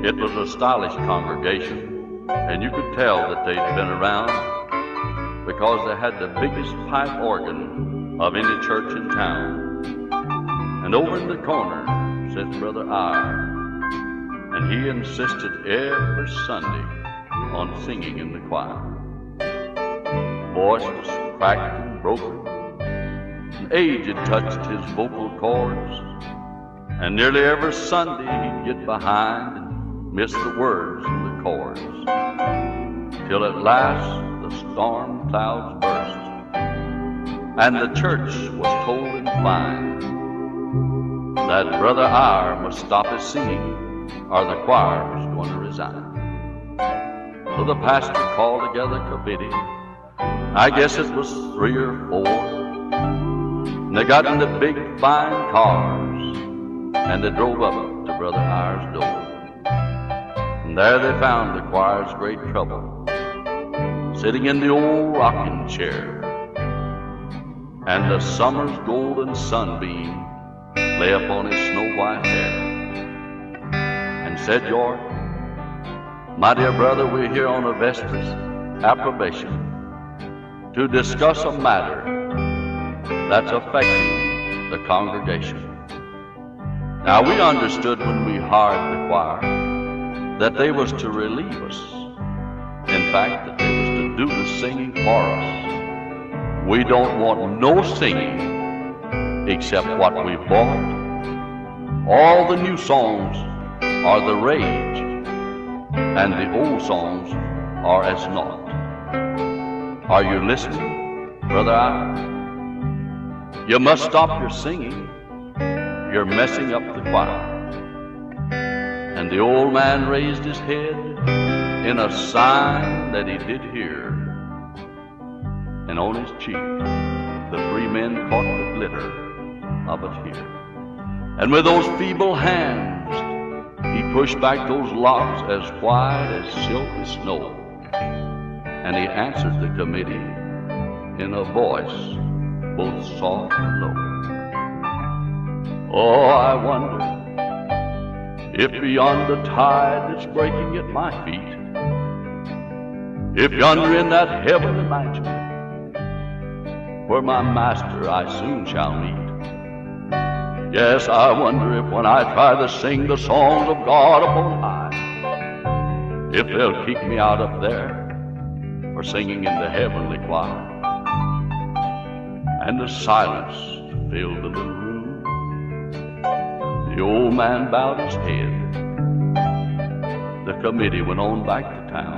It was a stylish congregation, and you could tell that they'd been around because they had the biggest pipe organ of any church in town. And over in the corner sits Brother Eyre, and he insisted every Sunday on singing in the choir. Voice was cracked and broken, and age had touched his vocal cords, and nearly every Sunday he'd get behind and miss the words and the chords, till at last the storm clouds burst, and the church was told in fine that Brother Eyre must stop his singing, or the choir was going to resign. So the pastor called together a committee, I guess it was 3 or 4, and they got in the big fine cars, and they drove up to Brother Eyre's door. There they found the choir's great trouble, sitting in the old rocking chair, and the summer's golden sunbeam lay upon his snow-white hair. And said, York, my dear brother, we're here on a vestris approbation to discuss a matter that's affecting the congregation. Now, we understood when we hired the choir that they was to relieve us. In fact, that they was to do the singing for us. We don't want no singing except what we bought. All the new songs are the rage, and the old songs are as naught. Are you listening, Brother Eyre? You must stop your singing. You're messing up the choir. And the old man raised his head in a sign that he did hear, and on his cheek the 3 men caught the glitter of a tear. And with those feeble hands he pushed back those locks as white as silky snow, and he answered the committee in a voice both soft and low. Oh, I wonder if beyond the tide that's breaking at my feet, if yonder in that heavenly mansion where my master I soon shall meet, yes, I wonder if when I try to sing the songs of God upon high, if they'll keep me out up there for singing in the heavenly choir. And the silence filled the little room. The old man bowed his head. The committee went on back to town,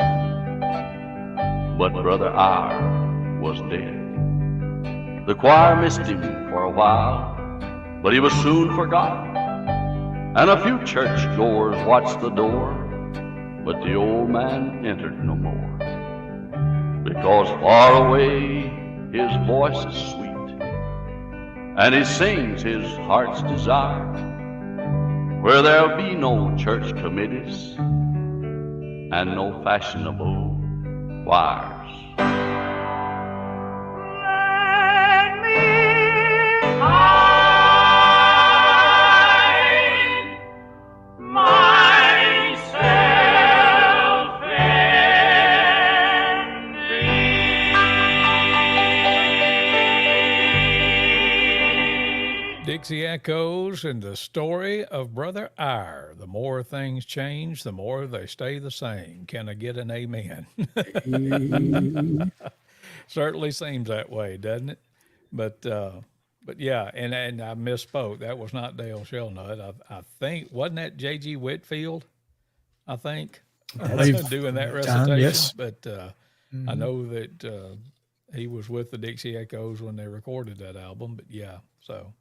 but Brother Eyre was dead. The choir missed him for a while, but he was soon forgotten, and a few churchgoers watched the door, but the old man entered no more, because far away his voice is sweet, and he sings his heart's desire, where there'll be no church committees and no fashionable choirs. Let me hide my Dixie Echoes and the story of Brother Eyre. The more things change, the more they stay the same. Can I get an amen? Certainly seems that way, doesn't it? But yeah, and I misspoke. That was not Dale Shellnut. I think, wasn't that J.G. Whitfield? I think doing that recitation. Yes. But I know that he was with the Dixie Echoes when they recorded that album. But yeah, so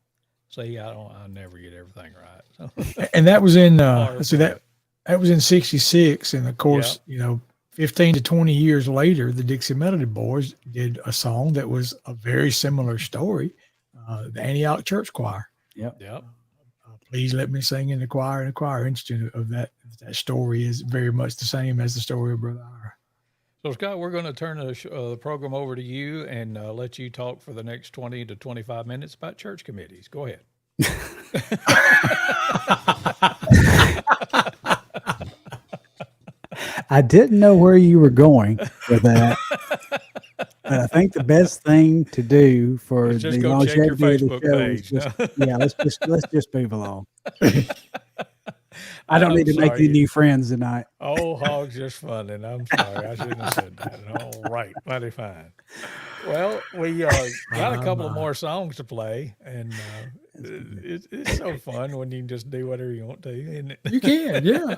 see, I never get everything right. So. And that was in that was in '66, and of course, 15 to 20 years later, the Dixie Melody Boys did a song that was a very similar story, the Antioch Church Choir. Yep. Please let me sing in the choir. And the choir instrument of that story is very much the same as the story of Brother Eyre. So, Scott, we're going to turn the program over to you and let you talk for the next 20 to 25 minutes about church committees. Go ahead. I didn't know where you were going with that. But I think the best thing to do for Let's just the go check your longevity of Facebook the show page. is let's just move along. I don't need to make sorry. any new friends tonight. Oh, Hog's just fun, and I'm sorry. I shouldn't have said that. All right, mighty fine. Well, we got a couple of more songs to play, and it's so fun when you can just do whatever you want to, isn't it? You can, yeah.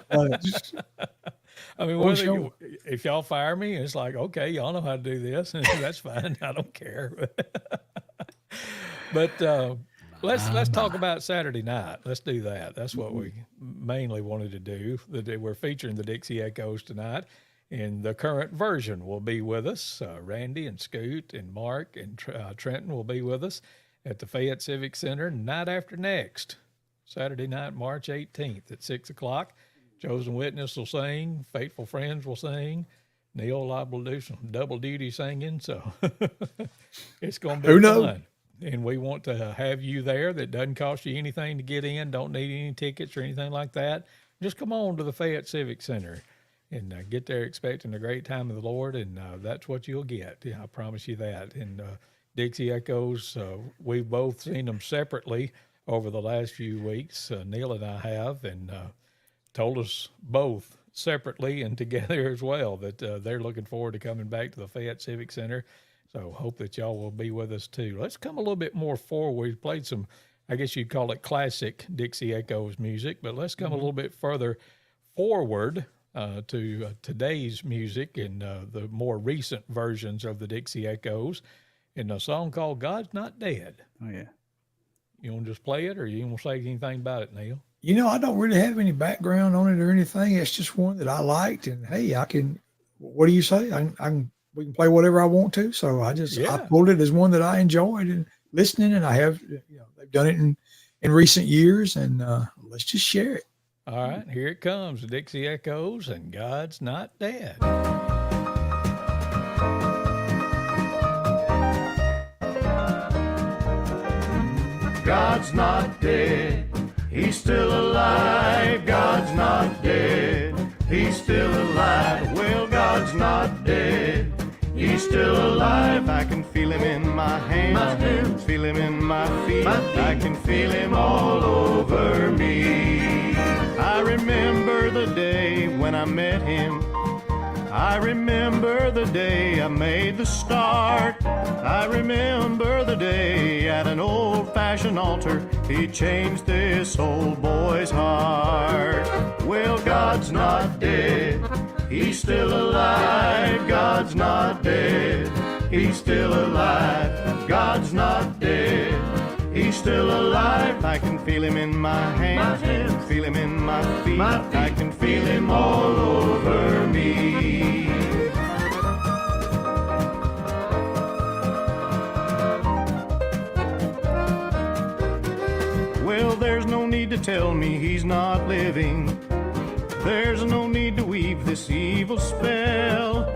I mean, if y'all fire me, it's like, okay, y'all know how to do this, and that's fine. I don't care. But let's talk about Saturday night. Let's do that. That's what we mainly wanted to do. We're featuring the Dixie Echoes tonight, and the current version will be with us. Randy and Scoot and Mark and Trenton will be with us at the Fayette Civic Center night after next, Saturday night, March 18th at 6 o'clock. Chosen Witness will sing. Faithful Friends will sing. Neal liable to do some double duty singing. So it's going to be fun. And we want to have you there. That doesn't cost you anything to get in. Don't need any tickets or anything like that. Just come on to the Fayette Civic Center and get there expecting a great time of the Lord. And that's what you'll get. I promise you that. And Dixie Echoes, we've both seen them separately over the last few weeks. Neal and I have. And told us both separately and together as well that they're looking forward to coming back to the Fayette Civic Center. So hope that y'all will be with us too. Let's come a little bit more forward. We've played some, I guess you'd call it classic Dixie Echoes music, but let's come a little bit further forward to today's music and the more recent versions of the Dixie Echoes in a song called God's Not Dead. Oh, yeah. You want to just play it, or you want to say anything about it, Neal? I don't really have any background on it or anything. It's just one that I liked, and hey, what do you say? We can play whatever I want to. So I pulled it as one that I enjoyed and listening, and I have, they've done it in recent years, and let's just share it. All right, here it comes, the Dixie Echoes and God's Not Dead. God's not dead, he's still alive. God's not dead, he's still alive. Well, God's not dead, he's still alive. I can feel him in my hands, feel him in my feet. I can feel him all over me. I remember the day when I met him. I remember the day I made the start. I remember the day at an old-fashioned altar he changed this old boy's heart. Well, God's not dead, he's still alive. God's not dead, he's still alive. God's not dead, he's still alive. I can feel him in my hands, feel him in my feet. I can feel him all over me. Well, there's no need to tell me he's not living. There's no need to weave this evil spell.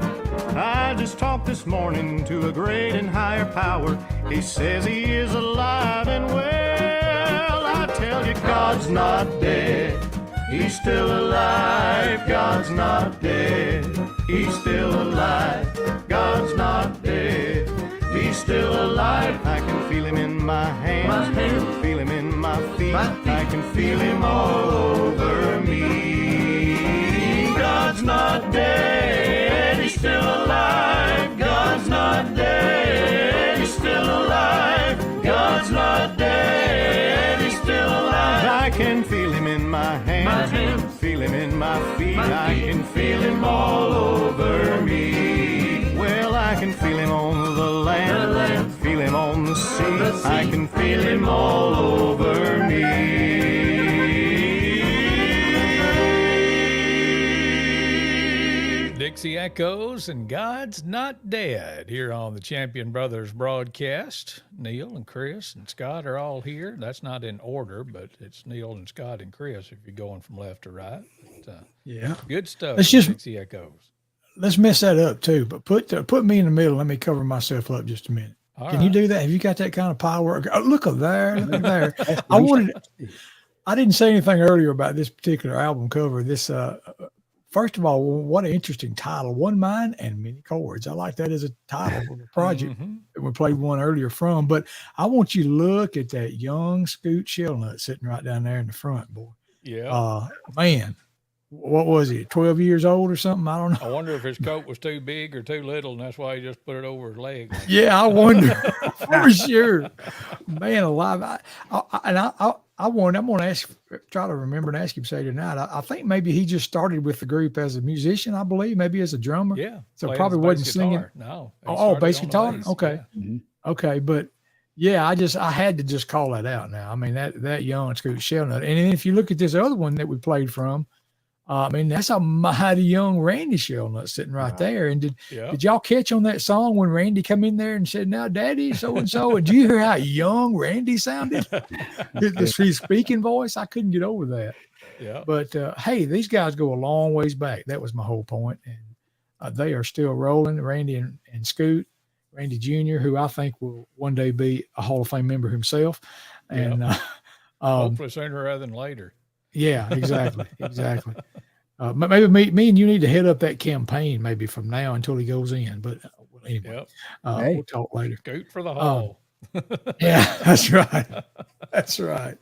I just talked this morning to a great and higher power. He says he is alive and well. I tell you, God's not dead, he's still alive. God's not dead, he's still alive. God's not dead, he's still alive. I can feel him in my hands, feel him in I can feel him all over me. God's not dead, he's still alive. God's not dead, he's still alive. God's not dead, he's still alive. I can feel him in my hands, feel him in my feet. I can feel him all over me. Well, I can feel him on the land, feel him on the sea. I can feel him all over me. Dixie Echoes and God's Not Dead here on the Champion Brothers broadcast. Neal and Chris and Scott are all here. That's not in order, but it's Neal and Scott and Chris if you're going from left to right. But, Yeah. good stuff. Let's just- Dixie Echoes. Let's mess that up too, but put me in the middle. Let me cover myself up just a minute. All Can you right. do that? Have you got that kind of power? Oh, look at there. Look at there. I didn't say anything earlier about this particular album cover. This, first of all, what an interesting title. One Mind and Many Chords. I like that as a title for the project that we played one earlier from. But I want you to look at that young Scoot Shellnut sitting right down there in the front, boy. Yeah. Man, what was he? 12 years old or something? I don't know. I wonder if his coat was too big or too little, and that's why he just put it over his leg. Yeah, I wonder for sure. Man alive. I'm going to ask, try to remember and ask him say tonight. I think maybe he just started with the group as a musician, I believe, maybe as a drummer. Yeah. So playing probably his wasn't bass singing. guitar. No. he Oh, started bass on the guitar? bass, Okay. yeah. Okay. But yeah, I had to just call that out now. I mean, that young Scoot Shellnut. And then if you look at this other one that we played from, I mean, that's a mighty young Randy Shellnut sitting right there. And did y'all catch on that song when Randy come in there and said, "Now, Daddy, so and so"? And did you hear how young Randy sounded? His speaking voice, I couldn't get over that. Yeah. But hey, these guys go a long ways back. That was my whole point. And they are still rolling. Randy and Scoot, Randy Jr., who I think will one day be a Hall of Fame member himself. And hopefully sooner rather than later. Yeah, exactly. Maybe me and you need to head up that campaign maybe from now until he goes in. But anyway, we'll talk later. Scoot for the hall. Yeah, that's right. That's right.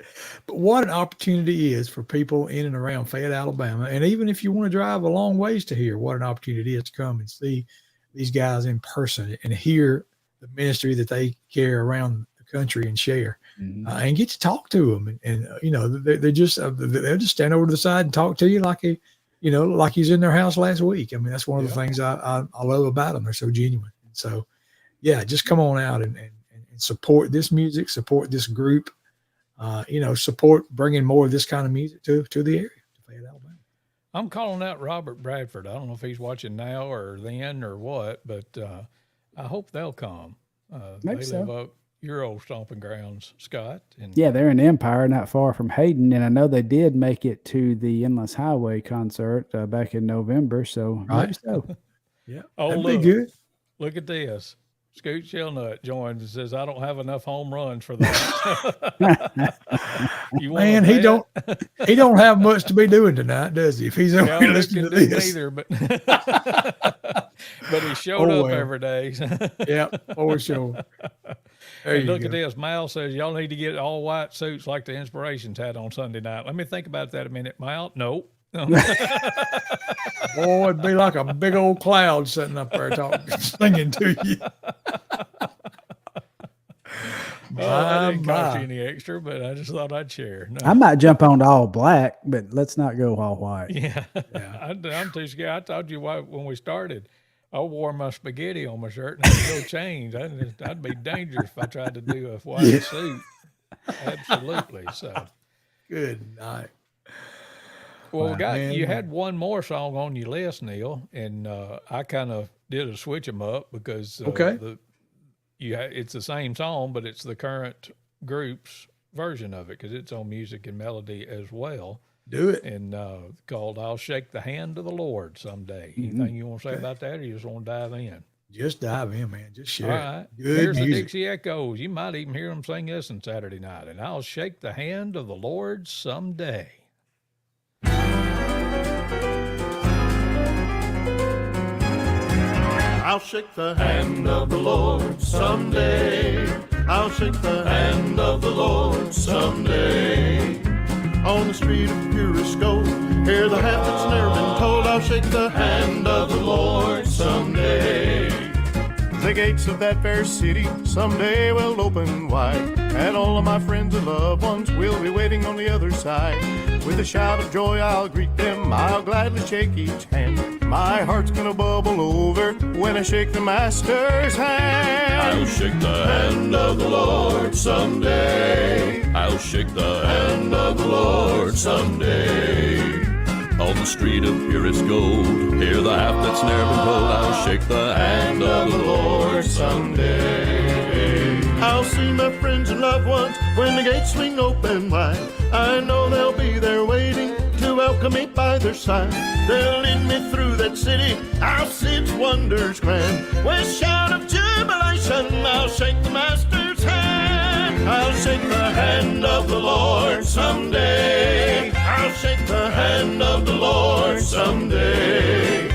But what an opportunity is for people in and around Fayette, Alabama. And even if you want to drive a long ways to here, what an opportunity it is to come and see these guys in person and hear the ministry that they carry around the country and share. And get to talk to them, and you know they'll just stand over to the side and talk to you like like he's in their house last week. I mean, that's one of the things I love about them. They're so genuine. So yeah, just come on out and support this music, support this group. Support bringing more of this kind of music to the area, to Fayette, Alabama. I'm calling out Robert Bradford. I don't know if he's watching now or then or what, but I hope they'll come. Maybe they so. live up your old stomping grounds, Scott. And Yeah, they're in Empire, not far from Hayden, and I know they did make it to the Endless Highway concert back in November, so maybe so. Yeah, Oh, that'd look. be good. Look at this. Scoot Shellnut joins and says, "I don't have enough home runs for that." You want Man, a he bet? don't have much to be doing tonight, does he? If he's over Yeah, here he listening to can do this. neither, but but he showed Oh, up well. every day. Yeah, for sure. There And you look go. at this. Mal says, y'all need to get all white suits like the Inspirations had on Sunday night. Let me think about that a minute, Mal. Nope. Boy, it'd be like a big old cloud sitting up there talking, singing to you. That didn't cost My. you any extra, but I just thought I'd share. No. I might jump on to all black, but let's not go all white. Yeah. I'm too scared. I told you why when we started, I wore my spaghetti on my shirt and had no change. I'd be dangerous if I tried to do a white suit. Absolutely. So, Good night. well, Wow. you had one more song on your list, Neal, and I kind of did a switch them up because it's the same song, but it's the current group's version of it because it's on Music and Melody as well. Do it. And called "I'll Shake the Hand of the Lord Someday." Anything you want to say about that, or you just want to dive in? Just dive in, man. Just share. All it. right. Good Here's the music. Dixie Echoes. You might even hear them sing this on Saturday night. And I'll shake the hand of the Lord someday. I'll shake the hand of the Lord someday. I'll shake the hand of the Lord someday. On the street of purest gold, hear the half that's never been told. I'll shake the hand of the Lord someday. The gates of that fair city someday will open wide, and all of my friends and loved ones will be waiting on the other side. With a shout of joy I'll greet them, I'll gladly shake each hand. My heart's gonna bubble over when I shake the Master's hand. I'll shake the hand of the Lord someday. I'll shake the hand of the Lord someday. On the street of purest gold, hear the half that's ne'er been told. I'll shake the hand of the Lord someday. I'll see my friends and loved ones when the gates swing open wide. I know they'll be there waiting to welcome me by their side. They'll lead me through that city, I'll see its wonders grand. With shout of jubilation, I'll shake the Master's hand. I'll shake the hand of the Lord someday. I'll shake the hand of the Lord someday.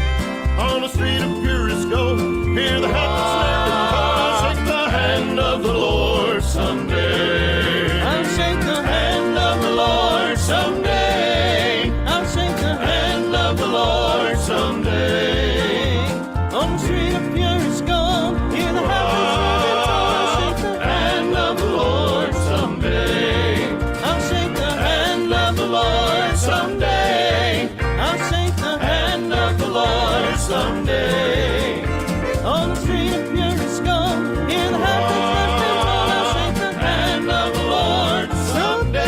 On the street of purest gold, hear the hand that's never been told. I'll shake the hand of the Lord someday. I'll shake the hand of the Lord someday. I'll shake the hand of the Lord someday. On the street of purest gold, hear the hand that's never been told. I'll shake the hand of the Lord someday. I'll shake the hand of the Lord someday. I'll shake the hand of the Lord someday. On the street of purest gold, hear the hand that's never been told. I'll shake the hand of the Lord someday.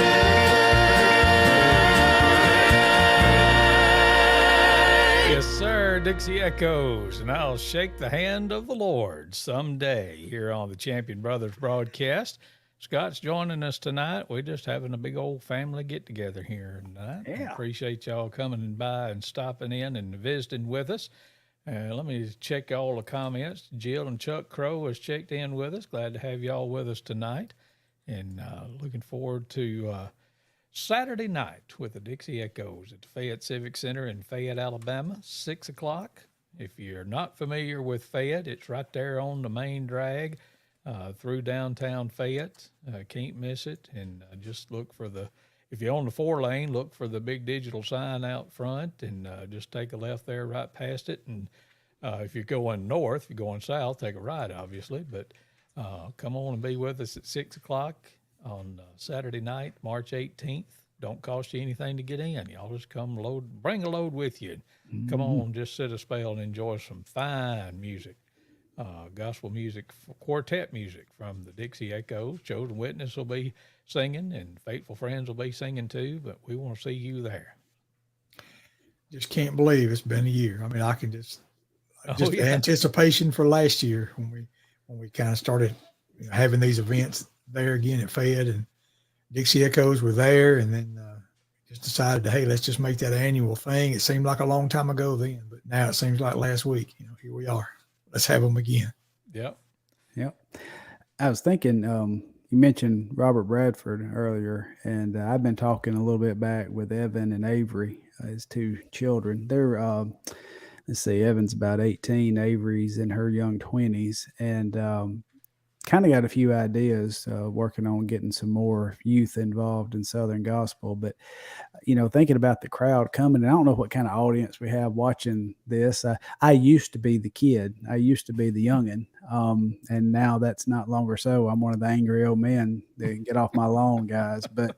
Yes, sir, Dixie Echoes, and I'll shake the hand of the Lord someday here on the Champion Brothers broadcast. Scott's joining us tonight. We're just having a big old family get together here tonight. Yeah. Appreciate y'all coming by and stopping in and visiting with us. Let me check all the comments. Jill and Chuck Crow has checked in with us. Glad to have y'all with us tonight. And looking forward to Saturday night with the Dixie Echoes at the Fayette Civic Center in Fayette, Alabama, 6 o'clock. If you're not familiar with Fayette, it's right there on the main drag through downtown Fayette. Can't miss it. And just look for if you're on the 4-lane, look for the big digital sign out front and just take a left there right past it. And if you're going north, if you're going south, take a right, obviously. But come on and be with us at 6 o'clock on Saturday night, March 18th. Don't cost you anything to get in. Y'all just bring a load with you. Come on, just sit a spell and enjoy some fine music. Gospel music, quartet music from the Dixie Echoes. Chosen Witness will be singing, and Faithful Friends will be singing too, but we want to see you there. Just can't believe it's been a year. I mean, I can just yeah. Anticipation for last year when we kind of started having these events there again at Fayette, and Dixie Echoes were there, and then just decided to, hey, let's just make that annual thing. It seemed like a long time ago then, but now it seems like last week. Here we are. Let's have them again. Yep. I was thinking, you mentioned Robert Bradford earlier, and I've been talking a little bit back with Evan and Avery, his two children. They're, let's see, Evan's about 18, Avery's in her young 20s, and kind of got a few ideas working on getting some more youth involved in Southern Gospel. But, thinking about the crowd coming, and I don't know what kind of audience we have watching this. I used to be the kid. I used to be the youngin'. And now that's not longer so. I'm one of the angry old men that get off my lawn, guys. But,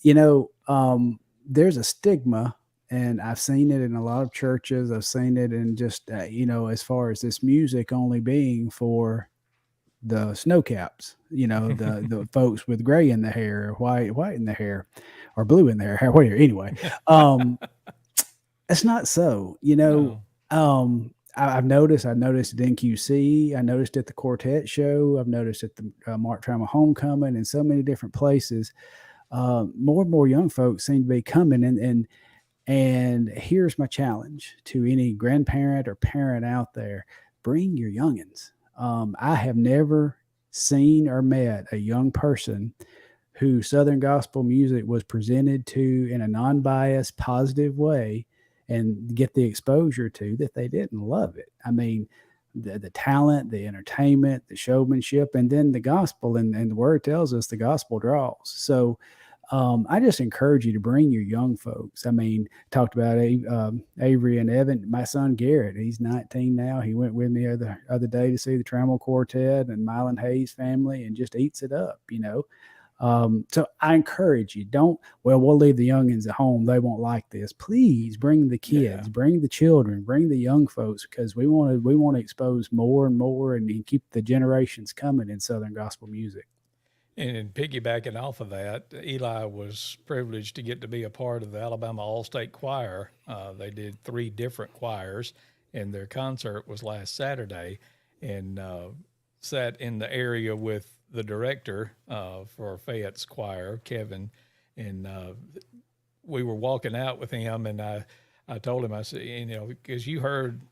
there's a stigma, and I've seen it in a lot of churches. I've seen it in just, as far as this music only being for the snow caps, the folks with gray in the hair, or white in the hair, or blue in the hair, whatever. Anyway, it's not so, No. I've noticed at NQC, I noticed at the quartet show, I've noticed at the Mark Trammell Homecoming, and so many different places. More and more young folks seem to be coming, and here's my challenge to any grandparent or parent out there: bring your youngins. I have never seen or met a young person who Southern Gospel music was presented to in a non-biased, positive way and get the exposure to that they didn't love it. I mean, the talent, the entertainment, the showmanship, and then the gospel. And the word tells us the gospel draws. So I just encourage you to bring your young folks. I mean, talked about Avery and Evan. My son Garrett, he's 19 now. He went with me the other day to see the Trammell Quartet and Mylan Hayes family, and just eats it up, you know. So I encourage you, we'll leave the youngins at home. They won't like this. Please bring the kids, bring the children, bring the young folks, because we want to expose more and more and keep the generations coming in Southern gospel music. And piggybacking off of that, Eli was privileged to get to be a part of the Alabama All-State Choir. They did 3 different choirs, and their concert was last Saturday, and sat in the area with the director for Fayette's choir, Kevin, and we were walking out with him, and I told him, I said, you know, because you heard,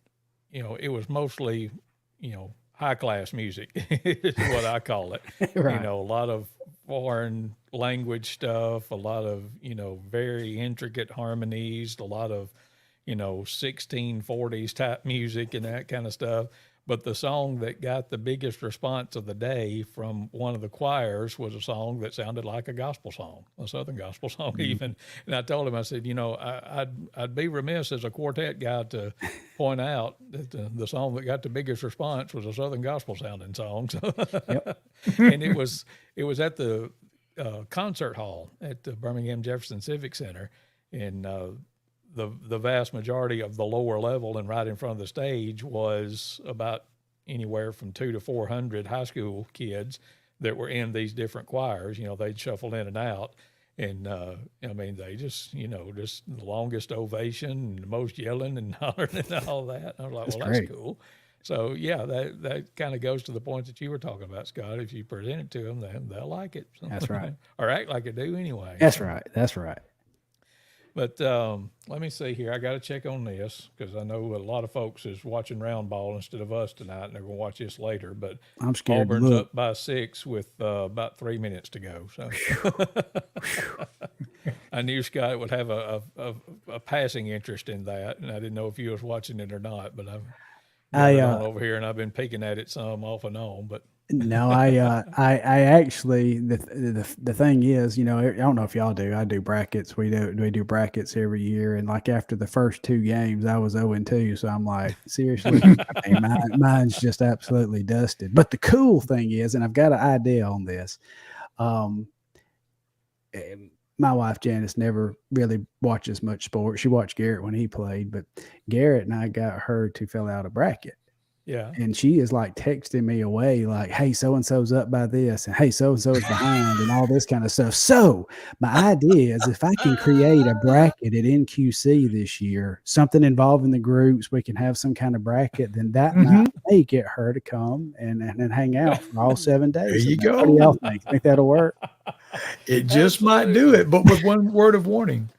you know, it was mostly, you know, high-class music is what I call it. Right. You know, a lot of foreign language stuff, a lot of, you know, very intricate harmonies, a lot of, you know, 1640s type music and that kind of stuff. But the song that got the biggest response of the day from one of the choirs was a song that sounded like a gospel song, a Southern gospel song even. And I told him, I said, you know, I'd be remiss as a quartet guy to point out that the song that got the biggest response was a Southern gospel sounding song. So, and it was at the concert hall at the Birmingham Jefferson Civic Center. And the vast majority of the lower level and right in front of the stage was about anywhere from 200 to 400 high school kids that were in these different choirs. You know, they'd shuffle in and out. And, I mean, they just, you know, just the longest ovation and the most yelling and hollering and all that. And I was like, well, that's cool. So, yeah, that kind of goes to the point that you were talking about, Scott. If you present it to them, they'll like it. That's right. Or act like they do anyway. That's right. That's right. But let me see here. I got to check on this because I know a lot of folks is watching round ball instead of us tonight, and they're going to watch this later. But I'm scared. Auburn's up by 6 with about 3 minutes to go. So I knew Scott would have a passing interest in that, and I didn't know if you was watching it or not. But I've gone over here and I've been peeking at it some off and on. But no, I actually, the thing is, you know, I don't know if y'all do. I do brackets. We do brackets every year, and like after the first 2 games, I was 0-2. So I'm like, seriously, I mean, mine's just absolutely dusted. But the cool thing is, and I've got an idea on this. My wife Janice never really watches much sport. She watched Garrett when he played, but Garrett and I got her to fill out a bracket. yeah. And she is like texting me away like, hey, so-and-so's up by this, and hey, so-and-so is behind, and all this kind of stuff. So my idea is if I can create a bracket at NQC this year, something involving the groups, we can have some kind of bracket, then that may get her to come and hang out for all 7 days. There you go. What do y'all think? Think that'll work? It just might do it, but with one word of warning.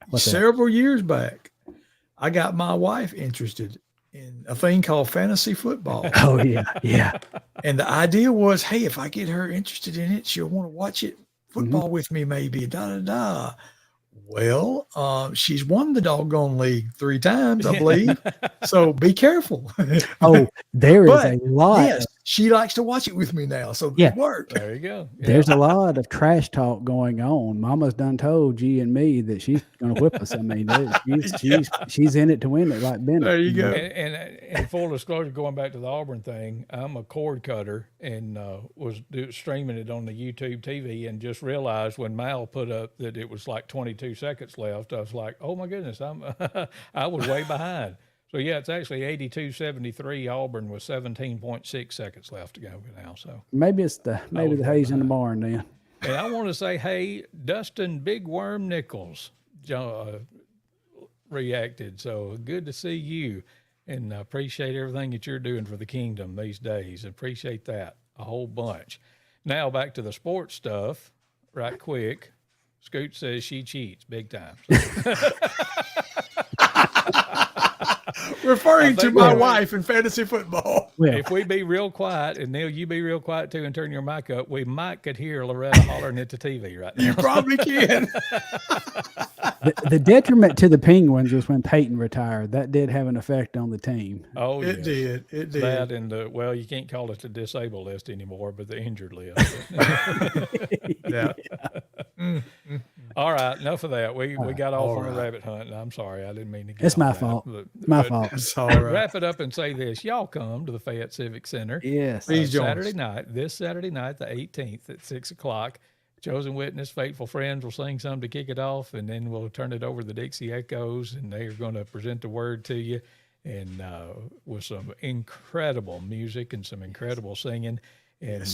What's that? Several years back, I got my wife interested in a thing called fantasy football. Oh, yeah, yeah. And the idea was, hey, if I get her interested in it, she'll want to watch it football with me, maybe. Well, she's won the doggone league 3 times, I believe. So be careful. Oh, there is a lot. Yes, she likes to watch it with me now. So Yeah. it worked. There you go. Yeah. There's a lot of trash talk going on. Mama's done told G and me that she's going to whip us. I mean, she's in it to win it, like Bennett. There you go. And full disclosure, going back to the Auburn thing, I'm a cord cutter and was streaming it on the YouTube TV and just realized when Mal put up that it was like 22 seconds left, I was like, oh my goodness, I was way behind. So yeah, it's actually 82-73 Auburn with 17.6 seconds left to go now. So Maybe it's the haze in the barn then. and I want to say, hey, Dustin Big Worm Nichols reacted. So good to see you, and I appreciate everything that you're doing for the kingdom these days. Appreciate that a whole bunch. Now back to the sports stuff, right quick. Scoot says she cheats big time. So. Referring to think my we're- wife in fantasy football. Well, If we be real quiet, and Neal, you be real quiet too, and turn your mic up, we might could hear Loretta hollering at the TV right now. You probably can. the detriment to the Penguins was when Peyton retired. That did have an effect on the team. Oh, It yes. did. It did. That and the, well, you can't call it the disabled list anymore, but the injured list. Yeah. All right, enough of that. We got off all on a right. rabbit hunt, and I'm sorry, I didn't mean to get It's on my that, fault. but- My but fault. That's all right. Wrap it up and say this. Y'all come to the Fayette Civic Center. Yes. Please join Saturday us. night, this Saturday night, the 18th at 6 o'clock. Chosen Witness, Faithful Friends will sing some to kick it off, and then we'll turn it over to the Dixie Echoes, and they are going to present the word to you, and with some incredible music and some incredible singing, and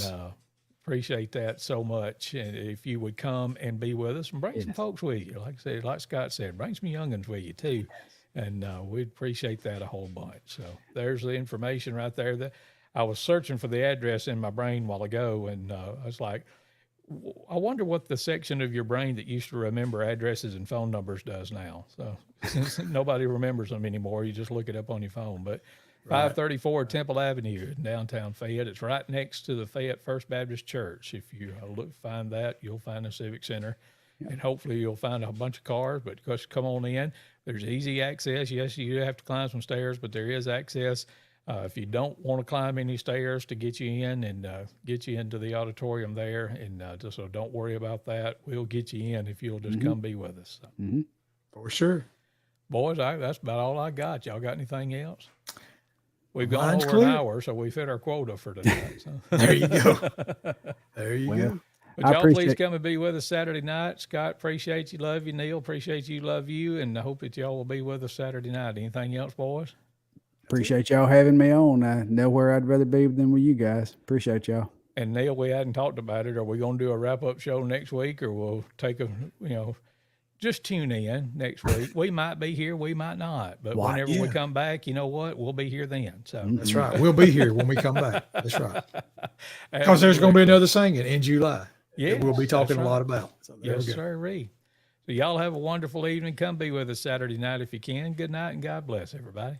appreciate that so much. And if you would come and be with us and bring some folks with you, like I said, like Scott said, bring some youngins with you too, and we'd appreciate that a whole bunch. So there's the information right there. That I was searching for the address in my brain a while ago, and I was like, I wonder what the section of your brain that used to remember addresses and phone numbers does now. So since nobody remembers them anymore, you just look it up on your phone. But 534 Temple Avenue in downtown Fayette. It's right next to the Fayette First Baptist Church. If you find that, you'll find the Civic Center. And hopefully you'll find a bunch of cars, but just come on in. There's easy access. Yes, you do have to climb some stairs, but there is access. If you don't want to climb any stairs to get you in and get you into the auditorium there, and so don't worry about that. We'll get you in if you'll just come be with us. So, For sure. boys, that's about all I got. Y'all got anything else? We've gone Mine's over clear. an hour, so we fit our quota for tonight. So. There you go. There you go. But I y'all please appreciate- come and be with us Saturday night. Scott, appreciate you, love you. Neal, appreciate you, love you, and I hope that y'all will be with us Saturday night. Anything else, boys? Appreciate y'all having me on. I know where I'd rather be than with you guys. Appreciate y'all. And Neal, we hadn't talked about it. Are we going to do a wrap-up show next week, or we'll take just tune in next week? We might be here, we might not. But Why, whenever we yeah. come back, you know what? We'll be here then. So That's right. We'll be here when we come back. That's right. Because there's going to be another singing in July. Yeah, that we'll be talking that's a lot right. about. So there Yes, we go. sir. So y'all have a wonderful evening. Come be with us Saturday night if you can. Good night and God bless everybody.